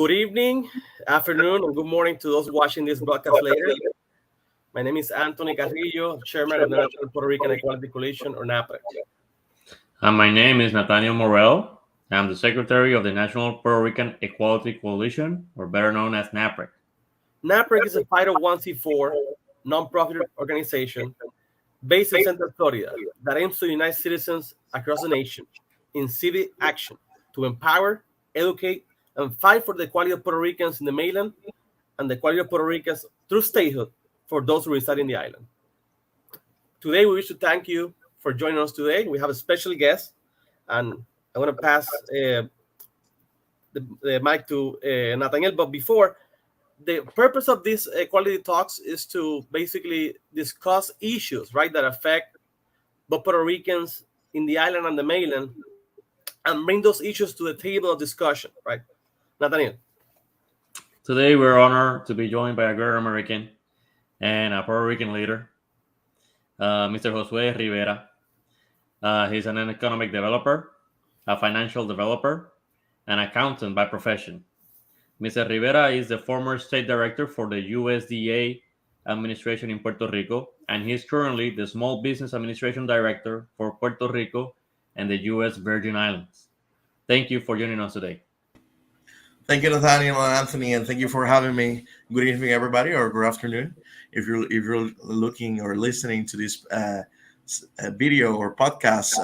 Good evening, afternoon, and good morning to those watching this broadcast later. My name is Anthony Carrillo, Chairman of the National Puerto Rican Equality Coalition, or NAPREC. And my name is Nathaniel Morel. I'm the Secretary of the National Puerto Rican Equality Coalition, or better known as NAPREC. NAPREC is a 501c4 nonprofit organization based in Central Florida that aims to unite citizens across the nation in civic action to empower, educate, and fight for the equality of Puerto Ricans in the mainland and the equality of Puerto Ricans through statehood for those who reside in the island. Today, we wish to thank you for joining us today. We have a special guest, and I want to pass the mic to Nathaniel. But before, the purpose of these equality talks is to basically discuss issues, right, that affect both Puerto Ricans in the island and the mainland, and bring those issues to the table of discussion, right? Nathaniel. Today, we're honored to be joined by a great American and a Puerto Rican leader, Mr. Josue Rivera. He's an economic developer, a financial developer, and accountant by profession. Mr. Rivera is the former state director for the USDA administration in Puerto Rico, and he's currently the Small Business Administration Director for Puerto Rico and the U.S. Virgin Islands. Thank you for joining us today. Thank you, Nathaniel and Anthony, and thank you for having me. Good evening, everybody, or good afternoon, if you're looking or listening to this video or podcast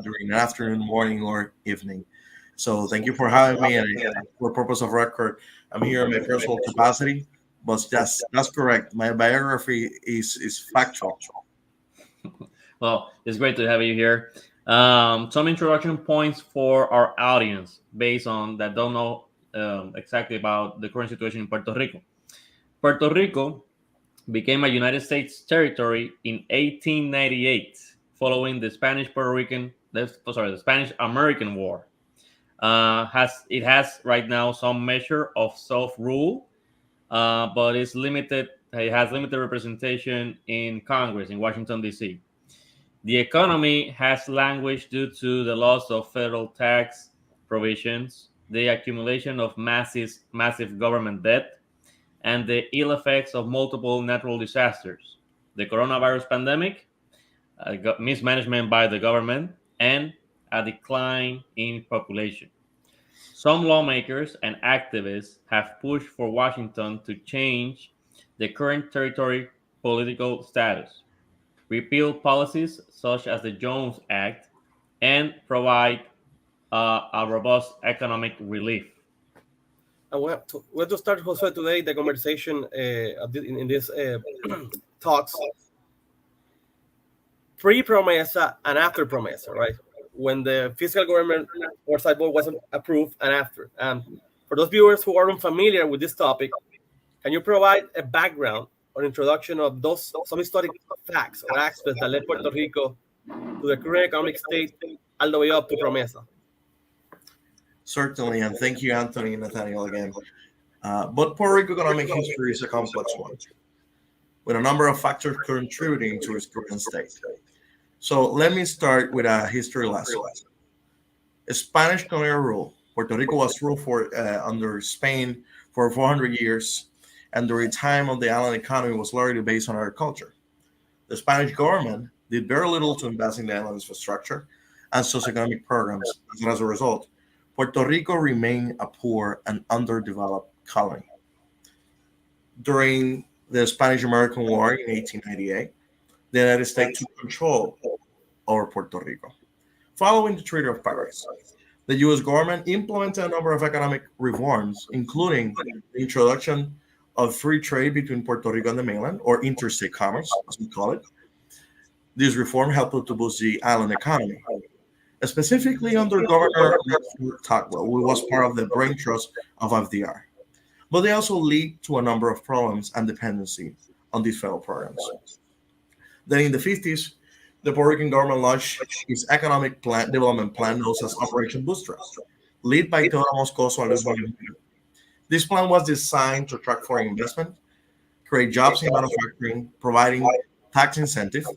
during the afternoon, morning, or evening. So thank you for having me, and for purpose of record, I'm here in my personal capacity, but that's correct. My biography is factual. Well, it's great to have you here. Some introduction points for our audience based on that don't know exactly about the current situation in Puerto Rico. Puerto Rico became a United States territory in 1898, following the Spanish American War. It has right now some measure of self-rule, but it's limited. It has limited representation in Congress in Washington D.C. The economy has languished due to the loss of federal tax provisions, the accumulation of massive government debt, and the ill effects of multiple natural disasters, the coronavirus pandemic, mismanagement by the government, and a decline in population. Some lawmakers and activists have pushed for Washington to change the current territory political status, repeal policies such as the Jones Act, and provide a robust economic relief. And we have to start, Jose, today the conversation in this talks pre-promesa and after promesa, right? When the fiscal government oversight board wasn't approved and after. For those viewers who are unfamiliar with this topic, can you provide a background or introduction of some historic facts or aspects that led Puerto Rico to the current economic state all the way up to promesa? Certainly, and thank you, Anthony and Nathaniel, again. But Puerto Rico economic history is a complex one, with a number of factors contributing to its current state. So let me start with a history lesson. Spanish colonial rule. Puerto Rico was ruled under Spain for 400 years, and during the time of the island economy was largely based on agriculture. The Spanish government did very little to invest in the island infrastructure and socioeconomic programs, and as a result, Puerto Rico remained a poor and underdeveloped colony. During the Spanish-American War in 1898, the United States took control over Puerto Rico. Following the Treaty of Paris, the U.S. government implemented a number of economic reforms, including the introduction of free trade between Puerto Rico and the mainland, or interstate commerce, as we call it. This reform helped to boost the island economy, specifically under Governor Tocqueville, who was part of the brain trust of FDR. But they also lead to a number of problems and dependency on these federal programs. Then in the 50s, the Puerto Rican government launched its economic development plan known as Operation Bootstrap, led by Teodoro Moscoso and Luis Bonilla. This plan was designed to attract foreign investment, create jobs in manufacturing, providing tax incentive,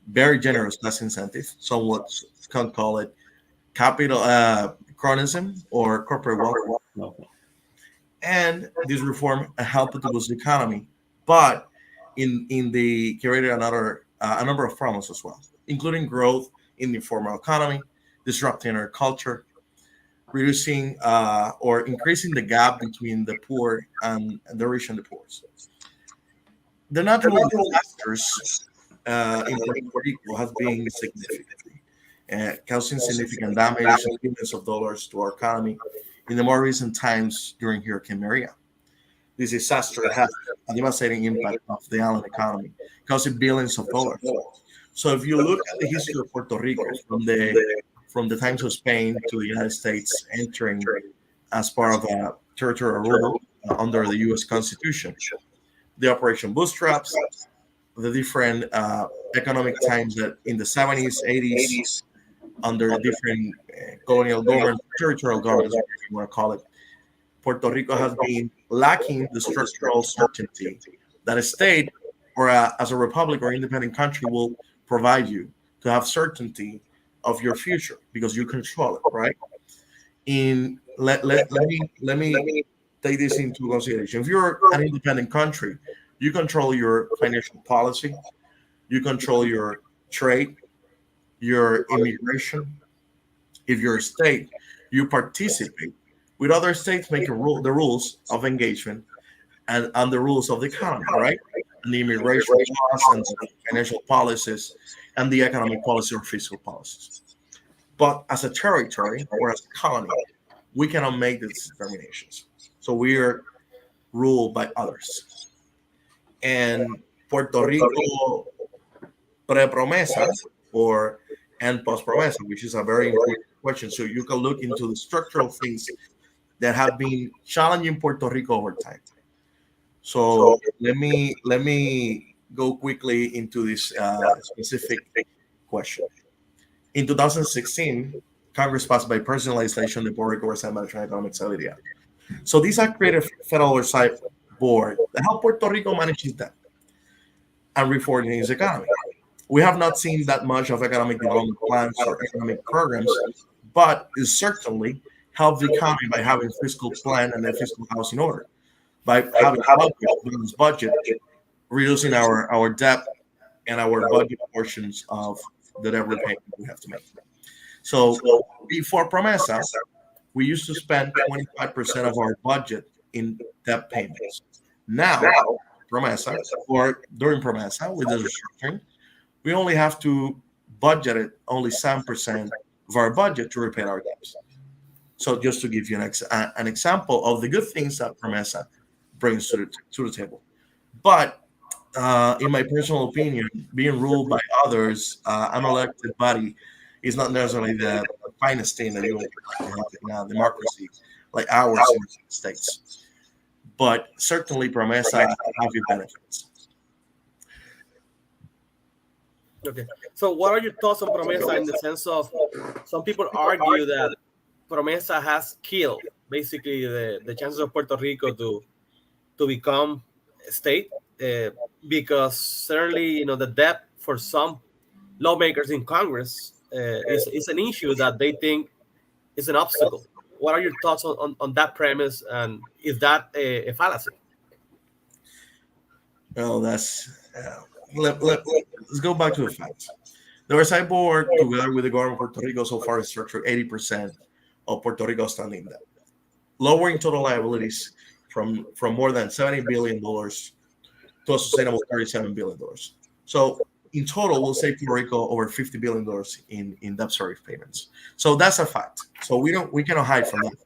very generous tax incentive, somewhat can call it capital cronyism or corporate wealth. And this reform helped to boost the economy, but in the created another a number of problems as well, including growth in the informal economy, disrupting our culture, reducing or increasing the gap between the poor and the rich and the poor. The natural disasters in Puerto Rico has been significant, causing significant damage and billions of dollars to our economy in the more recent times during Hurricane Maria. This disaster had a devastating impact of the island economy, causing billions of dollars. So if you look at the history of Puerto Rico from the times of Spain to the United States entering as part of a territorial rule under the U.S. Constitution, the Operation Bootstraps, the different economic times that in the 70s, 80s, under different colonial governments, territorial governments, whatever you want to call it, Puerto Rico has been lacking the structural certainty that a state or as a republic or independent country will provide you to have certainty of your future because you control it, right? In let me take this into consideration. If you're an independent country, you control your financial policy, you control your trade, your immigration. If you're a state, you participate with other states making the rules of engagement and the rules of the economy, right? And the immigration laws and the financial policies and the economic policy or fiscal policies. But as a territory or as a colony, we cannot make these determinations. So we are ruled by others. And Puerto Rico pre-promesa or and post-promesa, which is a very important question. So you can look into the structural things that have been challenging Puerto Rico over time. So let me go quickly into this specific question. In 2016, Congress passed bipartisan legislation the Puerto Rico Oversight Management and Economic Stability Act. So these are created a federal oversight board that help Puerto Rico manage its debt and reform its economy. We have not seen that much of economic development plans or economic programs, but it certainly helped the economy by having fiscal plan and a fiscal house in order, by having a balanced budget, reducing our debt and our budget portions of the debt repayment we have to make. So before Promesa, we used to spend 25% of our budget in debt payments. Now, Promesa, or during Promesa, with the restructuring, we only have to budget it only 7% of our budget to repay our debts. So just to give you an example of the good things that Promesa brings to the table. But in my personal opinion, being ruled by others, an elected body is not necessarily the finest thing that you would like to have in a democracy like ours in the United States. But certainly Promesa have its benefits. Okay. So, what are your thoughts on Promesa in the sense of some people argue that Promesa has killed basically the chances of Puerto Rico to become a state because certainly the debt for some lawmakers in Congress is an issue that they think is an obstacle. What are your thoughts on that premise, and is that a fallacy? Well, let's go back to the facts. The Oversight Board, together with the government of Puerto Rico, so far has structured 80% of Puerto Rico's standing debt, lowering total liabilities from more than $70 billion to a sustainable $37 billion. So in total, we'll save Puerto Rico over $50 billion in debt service payments. So that's a fact. So we cannot hide from that.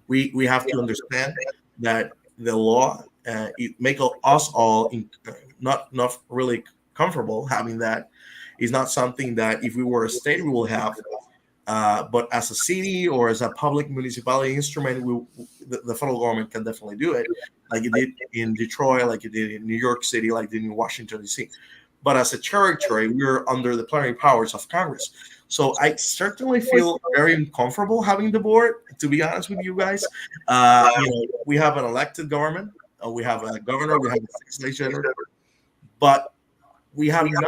We have to understand that the law it make us all not really comfortable having that. Is not something that if we were a state we will have, but as a city or as a public municipality instrument, the federal government can definitely do it, like it did in Detroit, like it did in New York City, like it did in Washington D.C. But as a territory, we're under the plenary powers of Congress. So I certainly feel very uncomfortable having the board. To be honest with you guys, we have an elected government, we have a governor, we have a legislature, but we have not.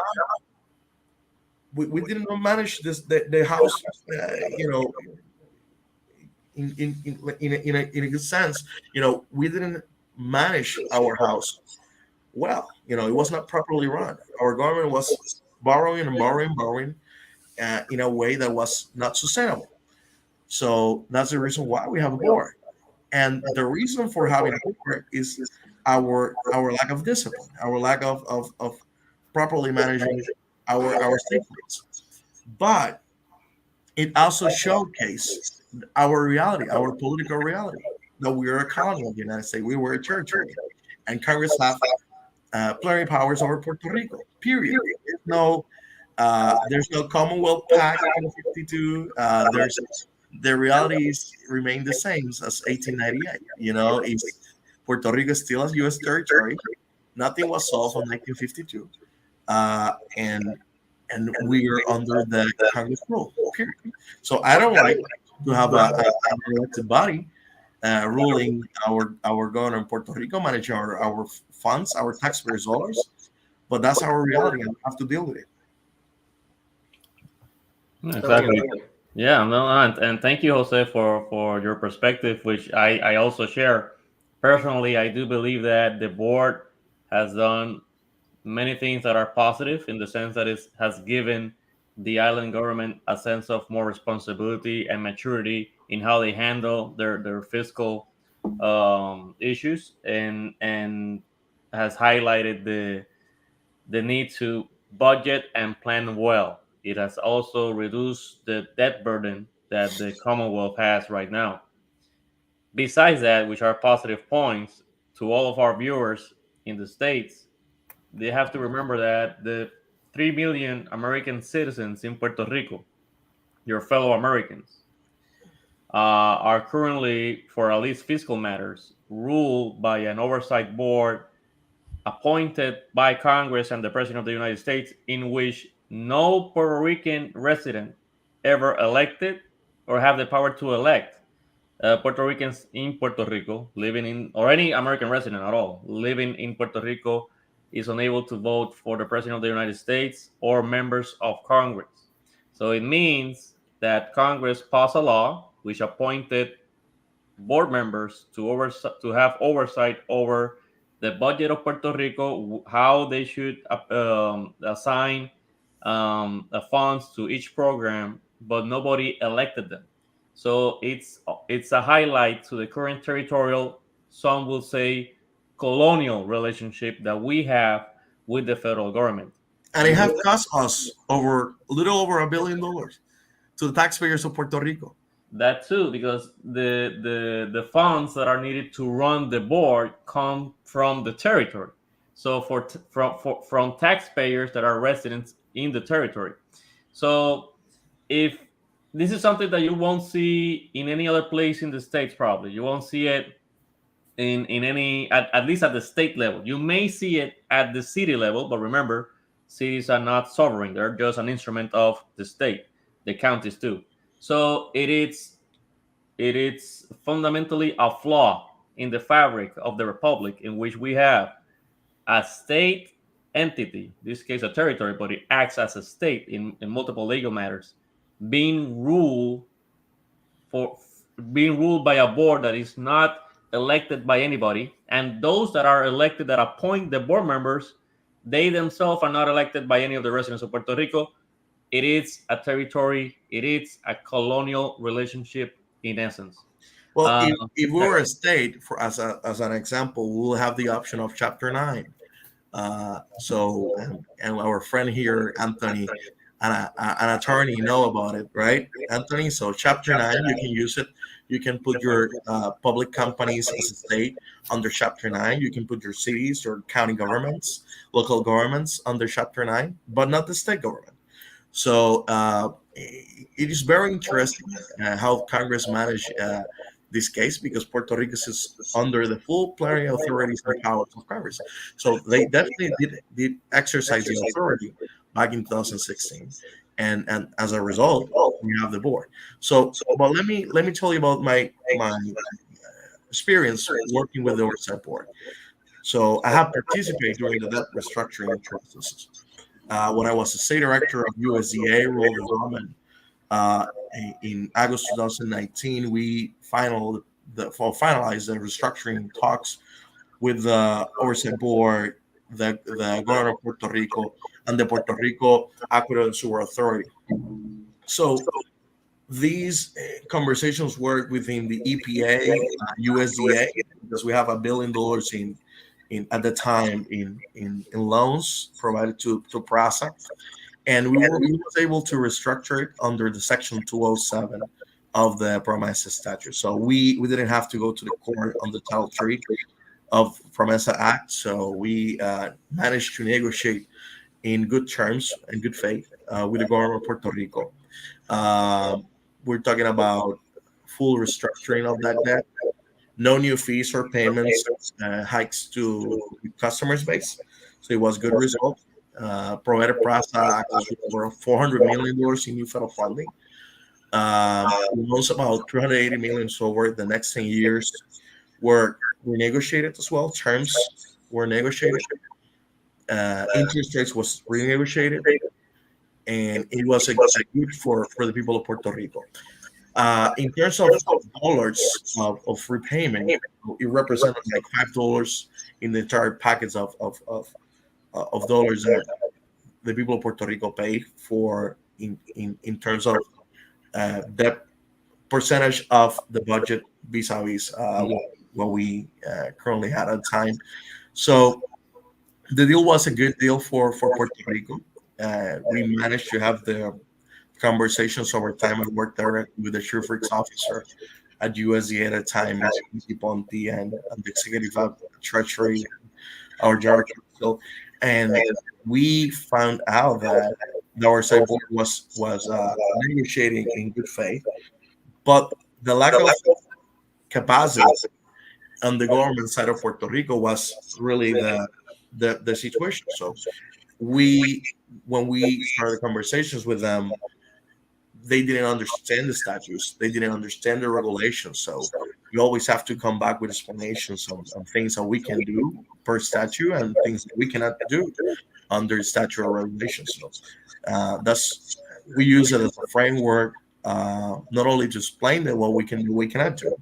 We did not manage this the house, in a good sense, we didn't manage our house well. It was not properly run. Our government was borrowing and borrowing in a way that was not sustainable. So that's the reason why we have a board. And the reason for having a board is our lack of discipline, our lack of properly managing our state funds. But it also showcased our reality, our political reality, that we are a colony of the United States. We were a territory, and Congress have plenary powers over Puerto Rico. Period. There's no Commonwealth Pact in '52. There's the realities remain the same as 1898. Is Puerto Rico still a U.S. territory? Nothing was solved in 1952, and we are under the Congress rule. Period. So I don't like to have an elected body ruling our government in Puerto Rico, managing our funds, our taxpayers' dollars. But that's our reality, and we have to deal with it. Exactly. Yeah, no, and thank you, Jose, for your perspective, which I also share. Personally, I do believe that the board has done many things that are positive in the sense that it has given the island government a sense of more responsibility and maturity in how they handle their fiscal issues, and has highlighted the need to budget and plan well. It has also reduced the debt burden that the Commonwealth has right now. Besides that, which are positive points to all of our viewers in the States, they have to remember that the 3 million American citizens in Puerto Rico, your fellow Americans, are currently, for at least fiscal matters, ruled by an oversight board appointed by Congress and the President of the United States, in which no Puerto Rican resident ever elected or have the power to elect Puerto Ricans in Puerto Rico living in, or any American resident at all living in Puerto Rico, is unable to vote for the President of the United States or members of Congress. So it means that Congress passed a law which appointed board members to have oversight over the budget of Puerto Rico, how they should assign the funds to each program, but nobody elected them. So it's a highlight to the current territorial, some will say, colonial relationship that we have with the federal government. And it have cost us over a little over $1 billion to the taxpayers of Puerto Rico. That too, because the funds that are needed to run the board come from the territory. So from taxpayers that are residents in the territory. So if this is something that you won't see in any other place in the states, probably you won't see it in any at least at the state level. You may see it at the city level, but remember, cities are not sovereign; they're just an instrument of the state. The counties too. So it is fundamentally a flaw in the fabric of the republic, in which we have a state entity, in this case a territory, but it acts as a state in multiple legal matters, being ruled for being ruled by a board that is not elected by anybody, and those that are elected that appoint the board members, they themselves are not elected by any of the residents of Puerto Rico. It is a territory, it is a colonial relationship in essence. Well, if we were a state, as an example, we will have the option of Chapter 9. And our friend here, Anthony, an attorney, know about it, right, Anthony? So Chapter 9, you can use it. You can put your public companies as a state under Chapter 9. You can put your cities, your county governments, local governments under Chapter 9, but not the state government. So it is very interesting how Congress managed this case, because Puerto Rico is under the full plenary authorities and powers of Congress. So they definitely did exercise the authority back in 2016, and as a result, we have the board. So, but let me tell you about my experience working with the oversight board. So I have participated during the debt restructuring process. When I was the state director of USDA rural development, Uh, in August 2019, we finalized the restructuring talks with the oversight board, the governor of Puerto Rico, and the Puerto Rico Aqueduct and Sewer Authority. So these conversations were within the EPA, USDA, because we have $1 billion in at the time in loans provided to PRASA, and we was able to restructure it under the Section 207 of the PROMESA statute. So we didn't have to go to the court on the Title 3 of PROMESA Act. So we managed to negotiate in good terms and good faith with the government of Puerto Rico. Um, we're talking about full restructuring of that debt, no new fees or payments, hikes to customers base. So it was good result. Provided PRASA access with over $400 million in new federal funding. Loans about 380 million over the next 10 years were renegotiated as well. Terms were negotiated. Interest rates was renegotiated, and it was a good for the people of Puerto Rico. In terms of dollars of repayment, it represented like $5 in the entire package of dollars that the people of Puerto Rico pay for in terms of debt percentage of the budget vis-a-vis what we currently had at the time. So the deal was a good deal for Puerto Rico. We managed to have the conversations over time. I worked directly with the chief risk officer at USDA at a time, Mr. Ponti, and the executive of treasury, our general counsel, and we found out that our side board was negotiating in good faith, but the lack of capacity on the government side of Puerto Rico was really the situation. So we when we started conversations with them, they didn't understand the statutes, they didn't understand the regulations. So you always have to come back with explanations on things that we can do per statute and things that we cannot do under statute or regulations. So that's we use it as a framework, not only to explain that what we can do, we cannot do,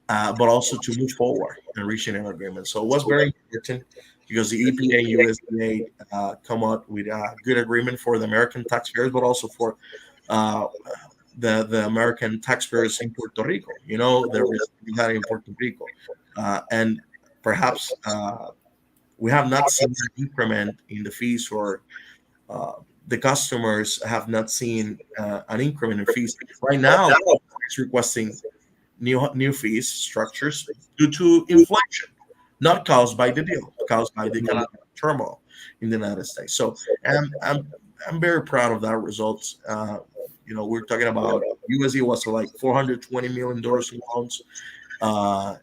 but also to move forward and reaching an agreement. So it was very important because the EPA and USDA come up with a good agreement for the American taxpayers, but also for uh, the American taxpayers in Puerto Rico. You know, the risk we had in Puerto Rico, and perhaps we have not seen an increment in the fees, or uh, the customers have not seen an increment in fees. Right now, it's requesting new fees structures due to inflation, not caused by the deal, caused by the economic turmoil in the United States. So I'm very proud of that results. We're talking about USD was like $420 million in loans, uh,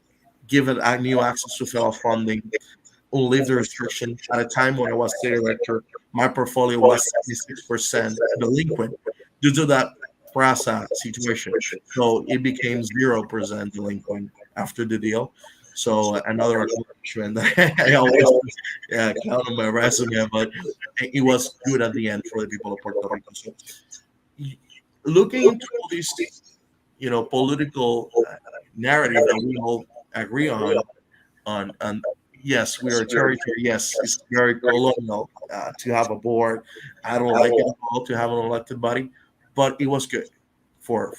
given new access to federal funding, lift the restriction. At a time when I was state elector, my portfolio was 66% delinquent due to that PRASA situation. So it became 0% delinquent after the deal. So another accomplishment that I always count on my resume, but it was good at the end for the people of Puerto Rico. So looking into all these, political narrative that we all agree on yes, we are a territory. Yes, it's very colonial to have a board. I don't like it at all to have an elected body, but it was good for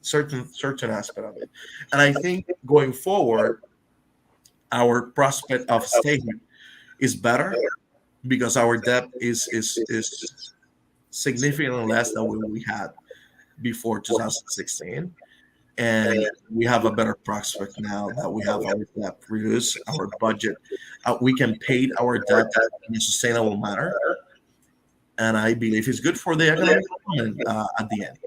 certain aspect of it. And I think going forward, our prospect of statehood is better because our debt is significantly less than what we had before 2016, and we have a better prospect now that we have our debt reduced, our budget. We can pay our debt in a sustainable manner, and I believe it's good for the economic development at the end.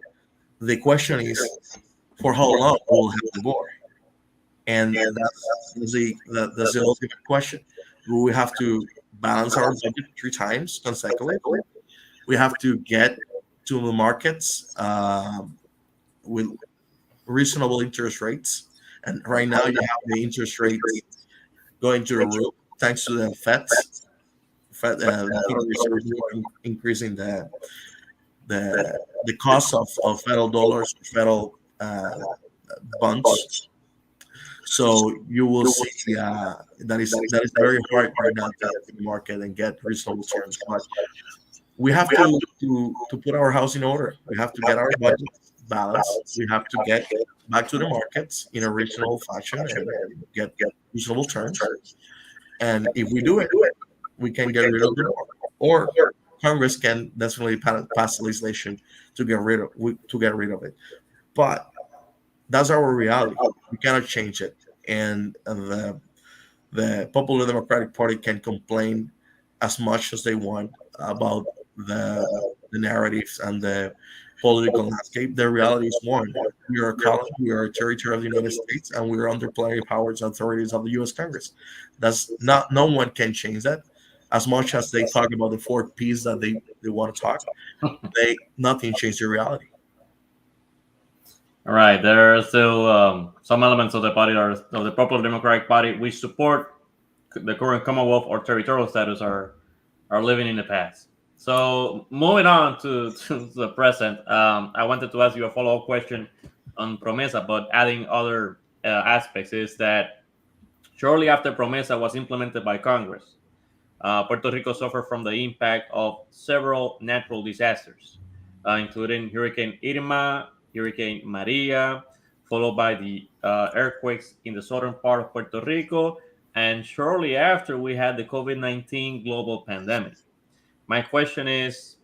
The question is, for how long we'll have the board, and that's the ultimate question. We have to balance our budget 3 times consecutively. We have to get to the markets with reasonable interest rates. And right now, you have the interest rates going to the roof thanks to the Fed increasing the cost of federal dollars, federal bonds. So you will see that is very hard right now to enter the market and get reasonable terms. But we have to put our house in order. We have to get our budget balanced. We have to get back to the markets in a reasonable fashion and get reasonable terms. And if we do it, we can get rid of it, or Congress can definitely pass legislation to get rid of it. But that's our reality. We cannot change it, and the Popular Democratic Party can complain as much as they want about the narratives and the political landscape. The reality is one: we are a colony, we are a territory of the United States, and we are under plenary powers and authorities of the U.S. Congress. That's not no one can change that. As much as they talk about the four P's that they want to talk, they nothing changed the reality. All right, there are still some elements of the party of the Popular Democratic Party which support the current Commonwealth or territorial status are living in the past. So moving on to the present, I wanted to ask you a follow-up question on Promesa, but adding other aspects is that shortly after Promesa was implemented by Congress, Puerto Rico suffered from the impact of several natural disasters, including Hurricane Irma, Hurricane Maria, followed by the earthquakes in the southern part of Puerto Rico, and shortly after we had the COVID-19 global pandemic. My question is,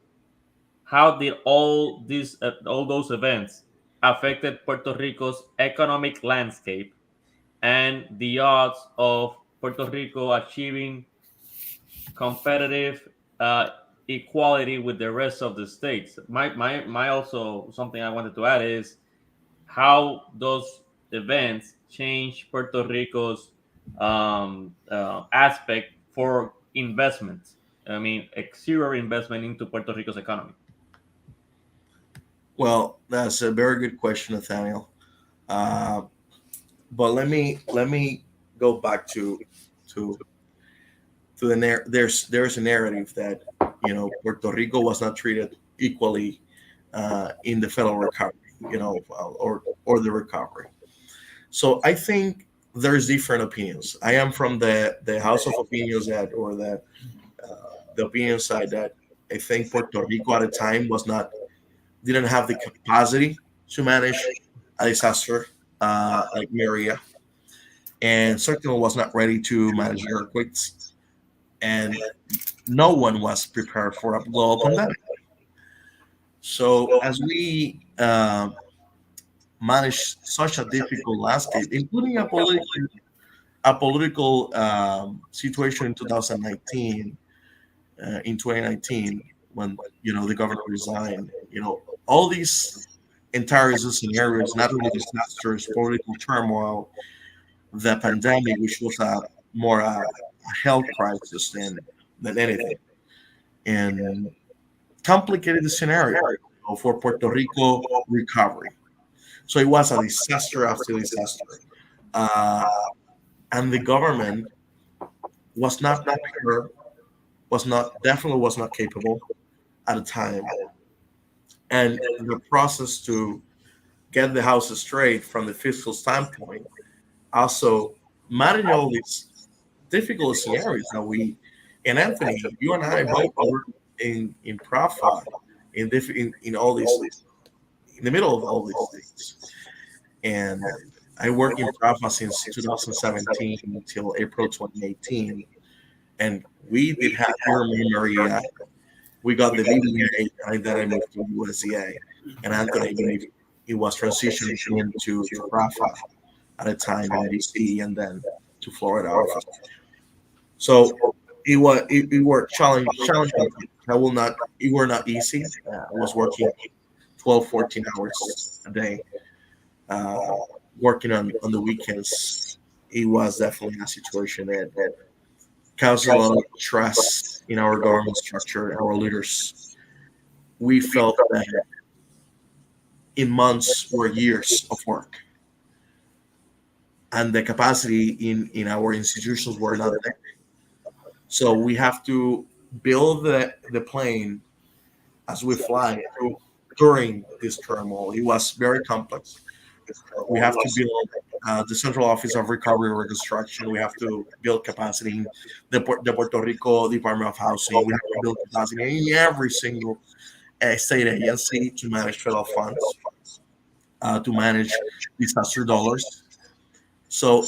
how did all those events affected Puerto Rico's economic landscape and the odds of Puerto Rico achieving competitive equality with the rest of the states? My also something I wanted to add is how those events change Puerto Rico's aspect for investment. I mean, exterior investment into Puerto Rico's economy. Well, that's a very good question, Nathaniel. Uh, but let me go back to there's a narrative that Puerto Rico was not treated equally in the federal recovery, or the recovery. So I think there's different opinions. I am from the house of opinions that, or the opinion side, that I think Puerto Rico at the time was not didn't have the capacity to manage a disaster like Maria, and certainly was not ready to manage earthquakes, and no one was prepared for a global pandemic. So as we manage such a difficult landscape, including a political situation in 2019, in 2019, when the governor resigned. All these entire scenarios, natural disasters, political turmoil, the pandemic, which was more a health crisis than anything, and complicated the scenario for Puerto Rico recovery. So it was a disaster after disaster, uh, and the government was not prepared, was not capable at the time, and the process to get the house straight from the fiscal standpoint, also managing all these difficult scenarios that we and Anthony, you and I both were in Prafa in all these, in the middle of all these things. And I worked in Prafa since 2017 until April 2018, and we did have Irma Maria. We got the VBA, and then I moved to USDA, and Anthony, he was transitioning into Prafa at a time in DC, and then to Florida office. So it were challenging. I will not. It were not easy. I was working 12, 14 hours a day, uh, working on the weekends. It was definitely a situation that caused a lot of stress in our government structure, our leaders. We felt that in months or years of work, and the capacity in our institutions were not there. So we have to build the plane as we fly through during this turmoil. It was very complex. We have to build the Central Office of Recovery and Reconstruction. We have to build capacity in the Puerto Rico Department of Housing. We have to build capacity in every single state agency to manage federal funds, to manage disaster dollars. So,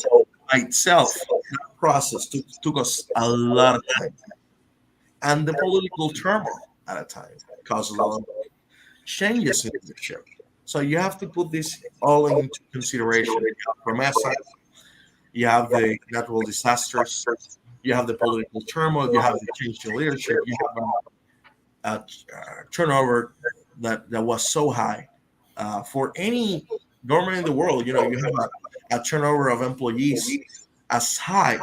by itself, that process took us a lot of time. And the political turmoil at a time causes a lot of changes in leadership. So you have to put this all into consideration. You have promesa, you have the natural disasters, you have the political turmoil, you have the change in leadership, you have turnover that was so high for any government in the world. You have a turnover of employees as high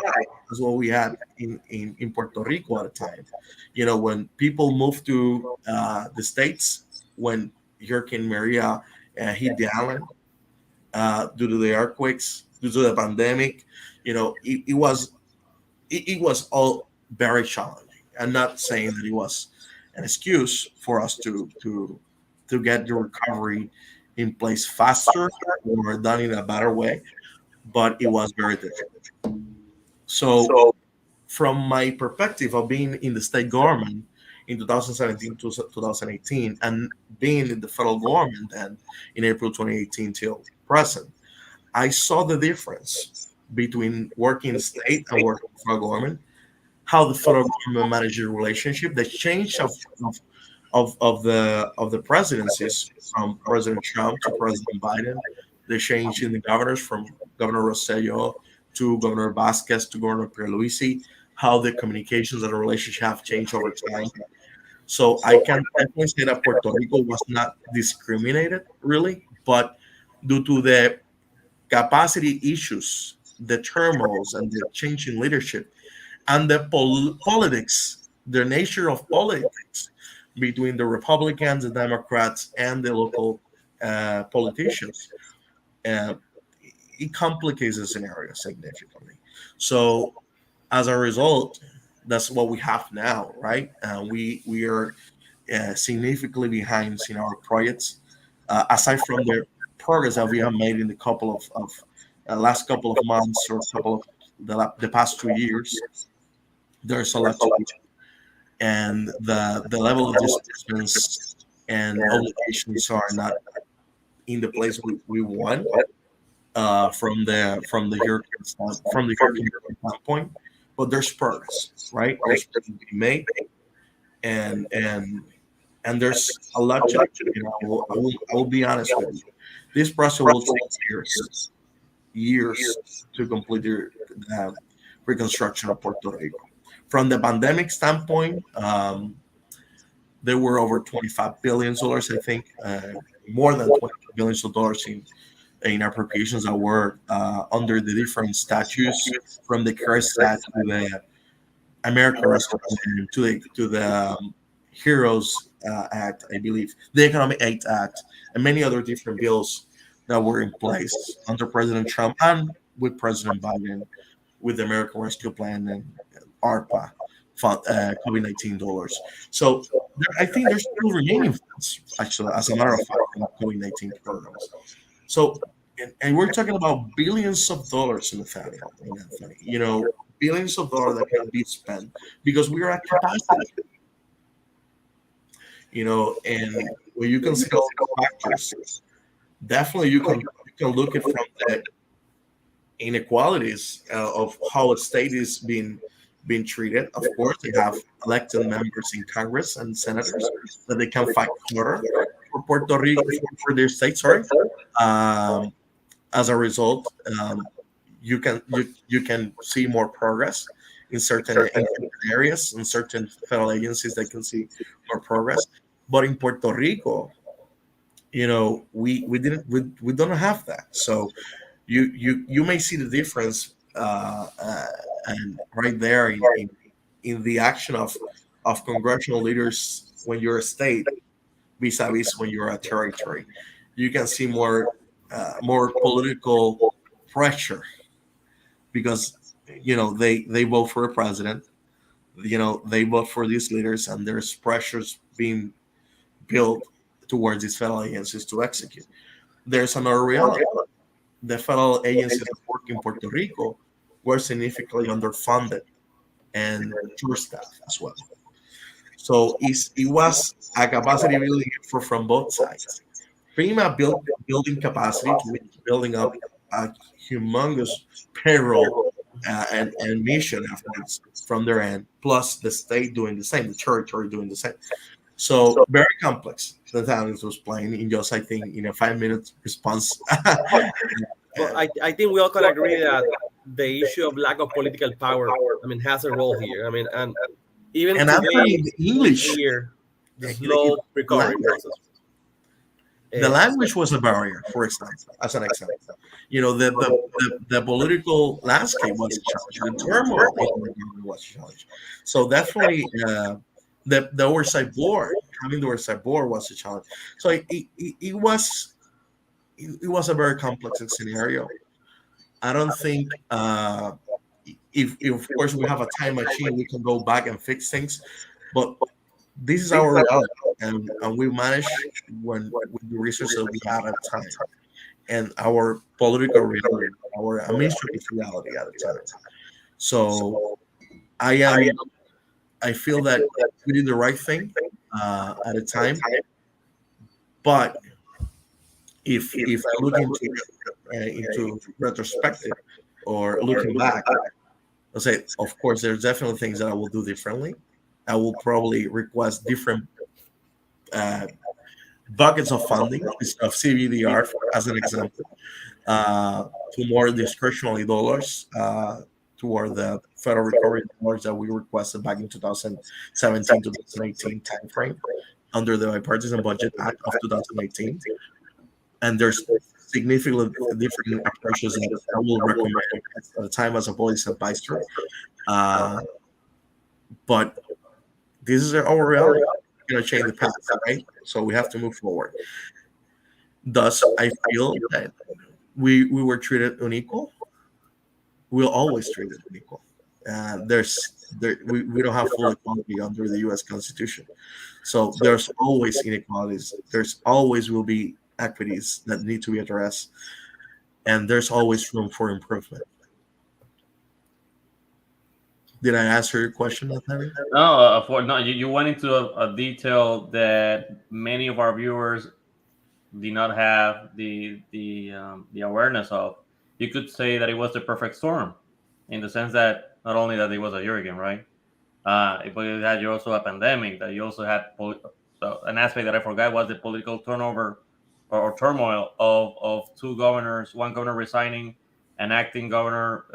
as what we had in Puerto Rico at the time. When people moved to the States, when Hurricane Maria hit the island, due to the earthquakes, due to the pandemic, it was all very challenging. I'm not saying that it was an excuse for us to get the recovery in place faster or done in a better way, but it was very difficult. So, from my perspective of being in the state government in 2017 to 2018 and being in the federal government then in April 2018 till present, I saw the difference between working in state and working in federal government, how the federal government manages the relationship, the change of the presidencies from President Trump to President Biden, the change in the governors from Governor Rosselló to Governor Vasquez to Governor Pierluisi, how the communications and the relationship have changed over time. So I can definitely say that Puerto Rico was not discriminated really, but due to the capacity issues, the turmoils, and the change in leadership, and the politics, the nature of politics between the Republicans, the Democrats, and the local politicians, uh, it complicates the scenario significantly. So as a result, that's what we have now, right? We are significantly behind in our projects. Aside from the progress that we have made in the couple of last couple of months or couple of the past 2 years, there's a lot to do, and the level of disbursements and obligations are not in the place we want from the hurricane standpoint. But there's progress, right? There's progress being made, and there's a lot to do. I will be honest with you. This process will take years to complete the reconstruction of Puerto Rico. From the pandemic standpoint, there were over $25 billion, I think, more than $25 billion in appropriations that were under the different statutes, from the CARES Act to the American Rescue Plan to the Heroes Act, I believe, the Economic Aid Act, and many other different bills that were in place under President Trump and with President Biden, with the American Rescue Plan and ARPA, COVID-19 dollars. So I think there's still remaining funds, actually, as a matter of fact, in COVID-19 programs. So, and we're talking about billions of dollars in the fund, billions of dollars that can be spent because we are at capacity, and when you consider all the factors, definitely you can look at from the inequalities of how a state is being treated. Of course, they have elected members in Congress and senators that they can fight harder for Puerto Rico, for their state. Sorry. As a result, you can see more progress in certain areas, in certain federal agencies that can see more progress. But in Puerto Rico, we don't have that. So you may see the difference, and right there in the action of congressional leaders when you're a state vis-a-vis when you're a territory. You can see more political pressure because they vote for a president. They vote for these leaders, and there's pressures being built towards these federal agencies to execute. There's another reality. The federal agencies that work in Puerto Rico were significantly underfunded and short-staffed as well. So it was a capacity building effort from both sides. FEMA built building capacity to building up a humongous payroll and mission efforts from their end, plus the state doing the same, the territory doing the same. So very complex. The talent was playing in just, I think, in a 5 minute response. Well, I think we all can agree that the issue of lack of political power, I mean, has a role here. I mean, and even And today, actually, the we English, hear the slow recovery language, process. the language was a barrier, for example, as an example. You know, the political landscape was a challenge, the turmoil in the government was a challenge. So definitely, the oversight board, having the oversight board was a challenge. So it was a very complex scenario. I don't think if of course we have a time machine, we can go back and fix things, but this is our reality, and we manage with the resources that we have at the time, and our political reality, our administrative reality at the time. So I am, I feel that we did the right thing at the time, but if I look into retrospective or looking back, I'll say, of course, there's definitely things that I will do differently. I will probably request different uh, buckets of funding of CBDR, as an example, to more discretionary dollars toward the federal recovery dollars that we requested back in 2017 to 2018 timeframe under the Bipartisan Budget Act of 2018. And there's significantly different approaches that I will recommend at the time as a policy advisor. Uh, but this is our reality. We're going to change the past, right? So we have to move forward. Thus, I feel that we were treated unequal. We'll always treat it unequal. We don't have full equality under the U.S. Constitution. So there's always inequalities. There's always will be equities that need to be addressed, and there's always room for improvement. Did I answer your question, Nathaniel? No, no, you went into a detail that many of our viewers did not have the awareness of. You could say that it was the perfect storm, in the sense that not only that it was a hurricane, right? But it had also a pandemic. That you also had so an aspect that I forgot was the political turnover or turmoil of two governors, one governor resigning, an acting governor,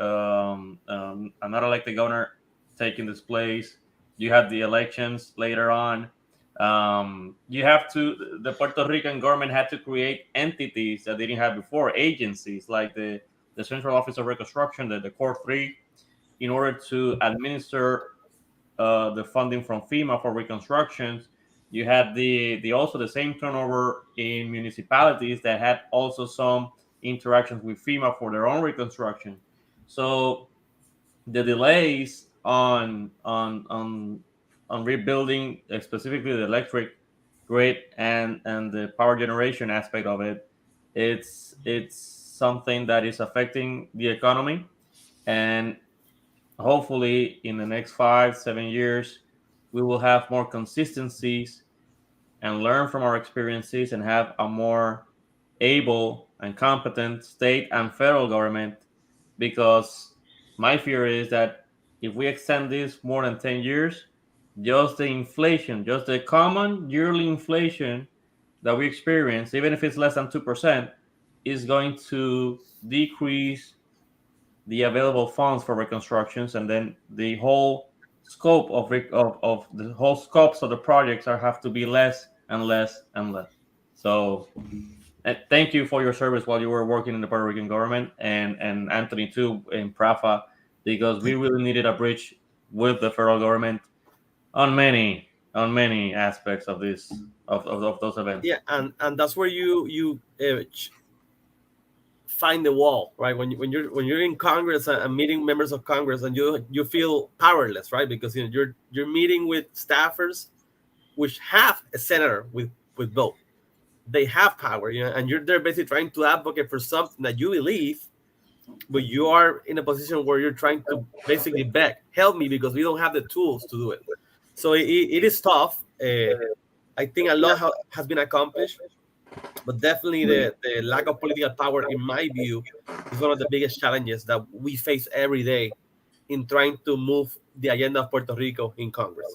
another elected governor taking this place. You had the elections later on. You have to, the Puerto Rican government had to create entities that they didn't have before, agencies like the Central Office of Reconstruction, the Core 3, in order to administer the funding from FEMA for reconstructions. You had the also the same turnover in municipalities that had also some interactions with FEMA for their own reconstruction. So the delays on rebuilding, specifically the electric grid and the power generation aspect of it, it's something that is affecting the economy, and hopefully in the next 5-7 years we will have more consistencies and learn from our experiences and have a more able and competent state and federal government, because my fear is that if we extend this more than 10 years, just the inflation, just the common yearly inflation that we experience, even if it's less than 2%, is going to decrease the available funds for reconstructions, and then the whole scope of the whole scopes of the projects are have to be less and less and less. So thank you for your service while you were working in the Puerto Rican government, and Anthony too in Prafa, because we really needed a bridge with the federal government on many aspects of this of those events. Yeah, and that's where you find the wall, right? When you're in Congress and meeting members of Congress, and you feel powerless, right? Because you're meeting with staffers which have a senator with with both. They have power, and you're there basically trying to advocate for something that you believe, but you are in a position where you're trying to basically beg, help me, because we don't have the tools to do it. So it is tough. I think a lot has been accomplished, but definitely the lack of political power, in my view, is one of the biggest challenges that we face every day in trying to move the agenda of Puerto Rico in Congress.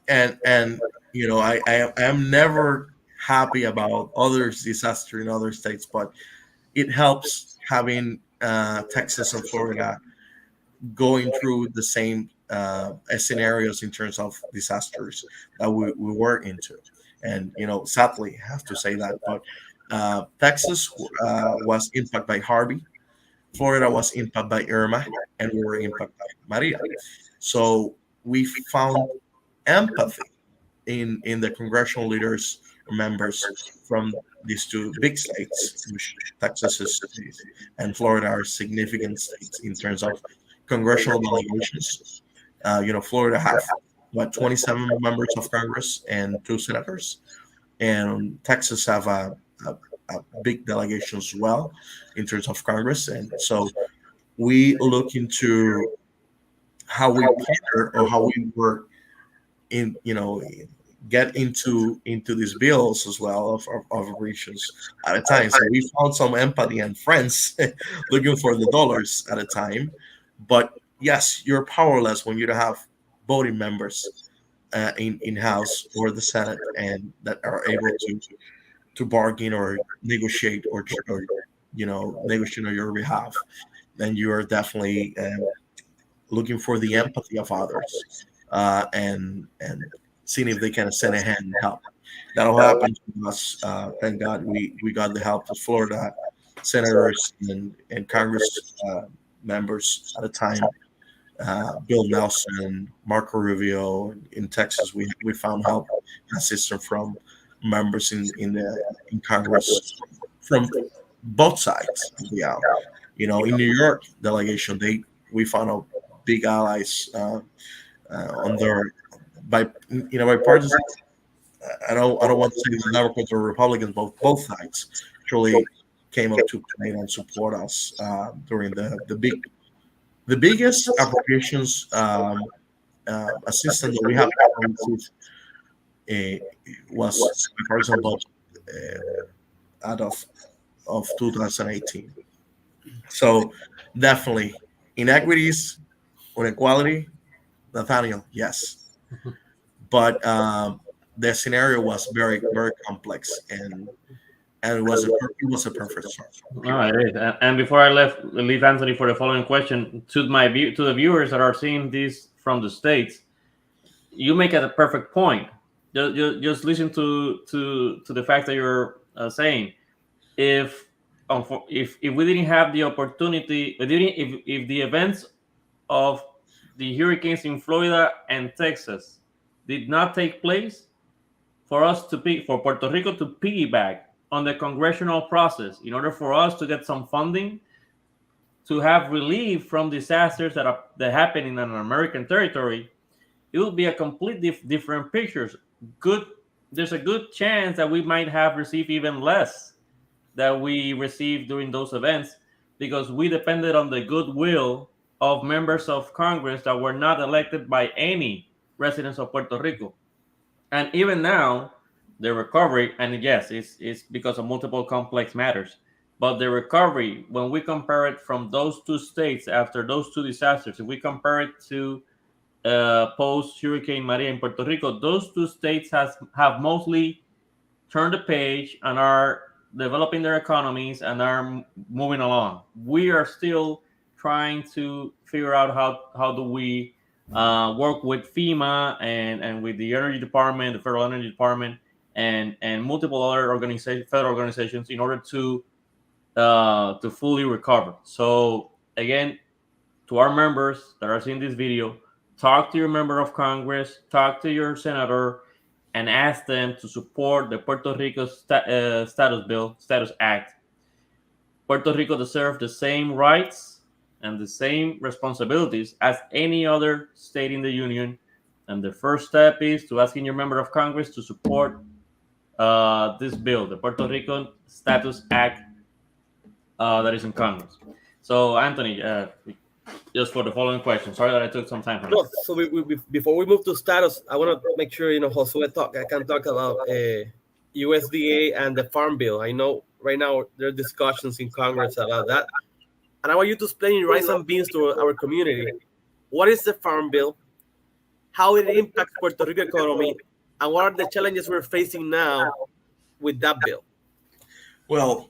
And I am never happy about others disaster in other states, but it helps having Texas and Florida going through the same scenarios in terms of disasters that we were into. And sadly, I have to say that, but Texas was impacted by Harvey, Florida was impacted by Irma, and we were impacted by Maria. So we found empathy in the congressional leaders or members from these two big states, which Texas is, and Florida are significant states in terms of congressional delegations. Florida have 27 members of Congress and 2 senators, and Texas have a big delegation as well in terms of Congress. And so we look into how we partner or how we work in get into these bills as well of regions at a time. So we found some empathy and friends looking for the dollars at a time. But yes, you're powerless when you don't have voting members in House or the Senate and that are able to bargain or negotiate or negotiate on your behalf. Then you are definitely looking for the empathy of others and seeing if they can send a hand and help. That'll happen to us. Thank God we got the help of Florida senators and Congress members at a time. Bill Nelson, Marco Rubio in Texas. We found help and assistance from members in Congress from both sides of the aisle. In New York delegation, we found out big allies on their bipartisan. I don't want to say the Democrats or Republicans, both sides actually came up to play and support us during the biggest appropriations assistance that we have received was bipartisan budget out of 2018. So definitely inequities, inequality, Nathaniel, yes, but the scenario was very very complex and it was a perfect start. All right. And before I leave Anthony for the following question to the viewers that are seeing this from the States, you make it a perfect point. Just listen to the fact that you're saying. If we didn't have the opportunity, if the events of the hurricanes in Florida and Texas did not take place, for Puerto Rico to piggyback on the congressional process in order for us to get some funding to have relief from disasters that happen in an American territory, it will be a completely different picture. There's a good chance that we might have received even less that we received during those events because we depended on the goodwill of members of Congress that were not elected by any residents of Puerto Rico. And even now, the recovery, and yes, it's because of multiple complex matters, but the recovery, when we compare it from those two states after those two disasters, if we compare it to post Hurricane Maria in Puerto Rico, those two states have mostly turned the page and are developing their economies and are moving along. We are still trying to figure out how do we work with FEMA and with the Energy Department, the Federal Energy Department, and multiple other federal organizations in order to fully recover. So again, to our members that are seeing this video, talk to your member of Congress, talk to your senator, and ask them to support the Puerto Rico Status Act. Puerto Rico deserves the same rights and the same responsibilities as any other state in the union. And the first step is to asking your member of Congress to support this bill, the Puerto Rican Status Act, that is in Congress. So, Anthony, just for the following question, sorry that I took some time from you. No, so before we move to status, I want to make sure Josue talk. I can talk about USDA and the Farm Bill. I know right now there are discussions in Congress about that, and I want you to explain in rice and beans to our community what is the Farm Bill, how it impacts Puerto Rico economy, and what are the challenges we're facing now with that bill. Well,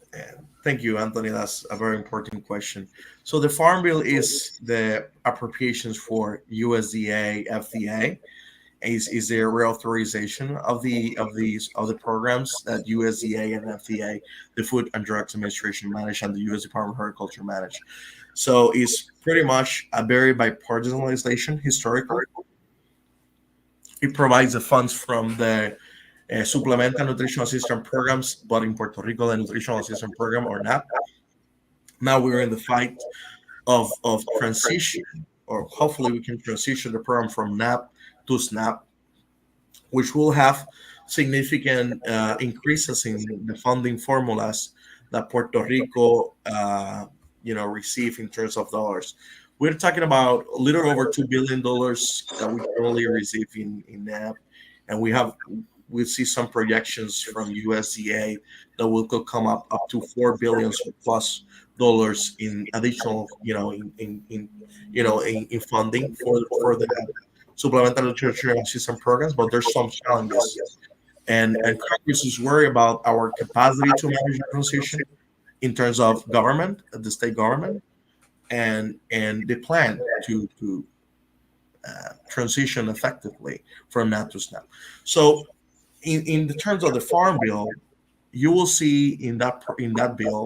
thank you, Anthony. That's a very important question. So the Farm Bill is the appropriations for USDA, FDA, is their reauthorization of the programs that USDA and FDA, the Food and Drugs Administration, manage, and the U.S. Department of Agriculture manage. So it's pretty much a very bipartisan legislation historically. It provides the funds from the Supplemental Nutritional Assistance Programs, but in Puerto Rico, the Nutritional Assistance Program, or NAP. Now we're in the fight of transition, or hopefully we can transition the program from NAP to SNAP, which will have significant increases in the funding formulas that Puerto Rico, receive in terms of dollars. We're talking about a little over $2 billion that we currently receive in NAP, and we see some projections from USDA that will come up to $4 billion plus dollars in additional, in funding for the supplemental nutrition assistance programs. But there's some challenges, and Congress is worried about our capacity to manage the transition in terms of government, the state government, and the plan to transition effectively from NAP to SNAP. So, in the terms of the Farm Bill, you will see in that bill,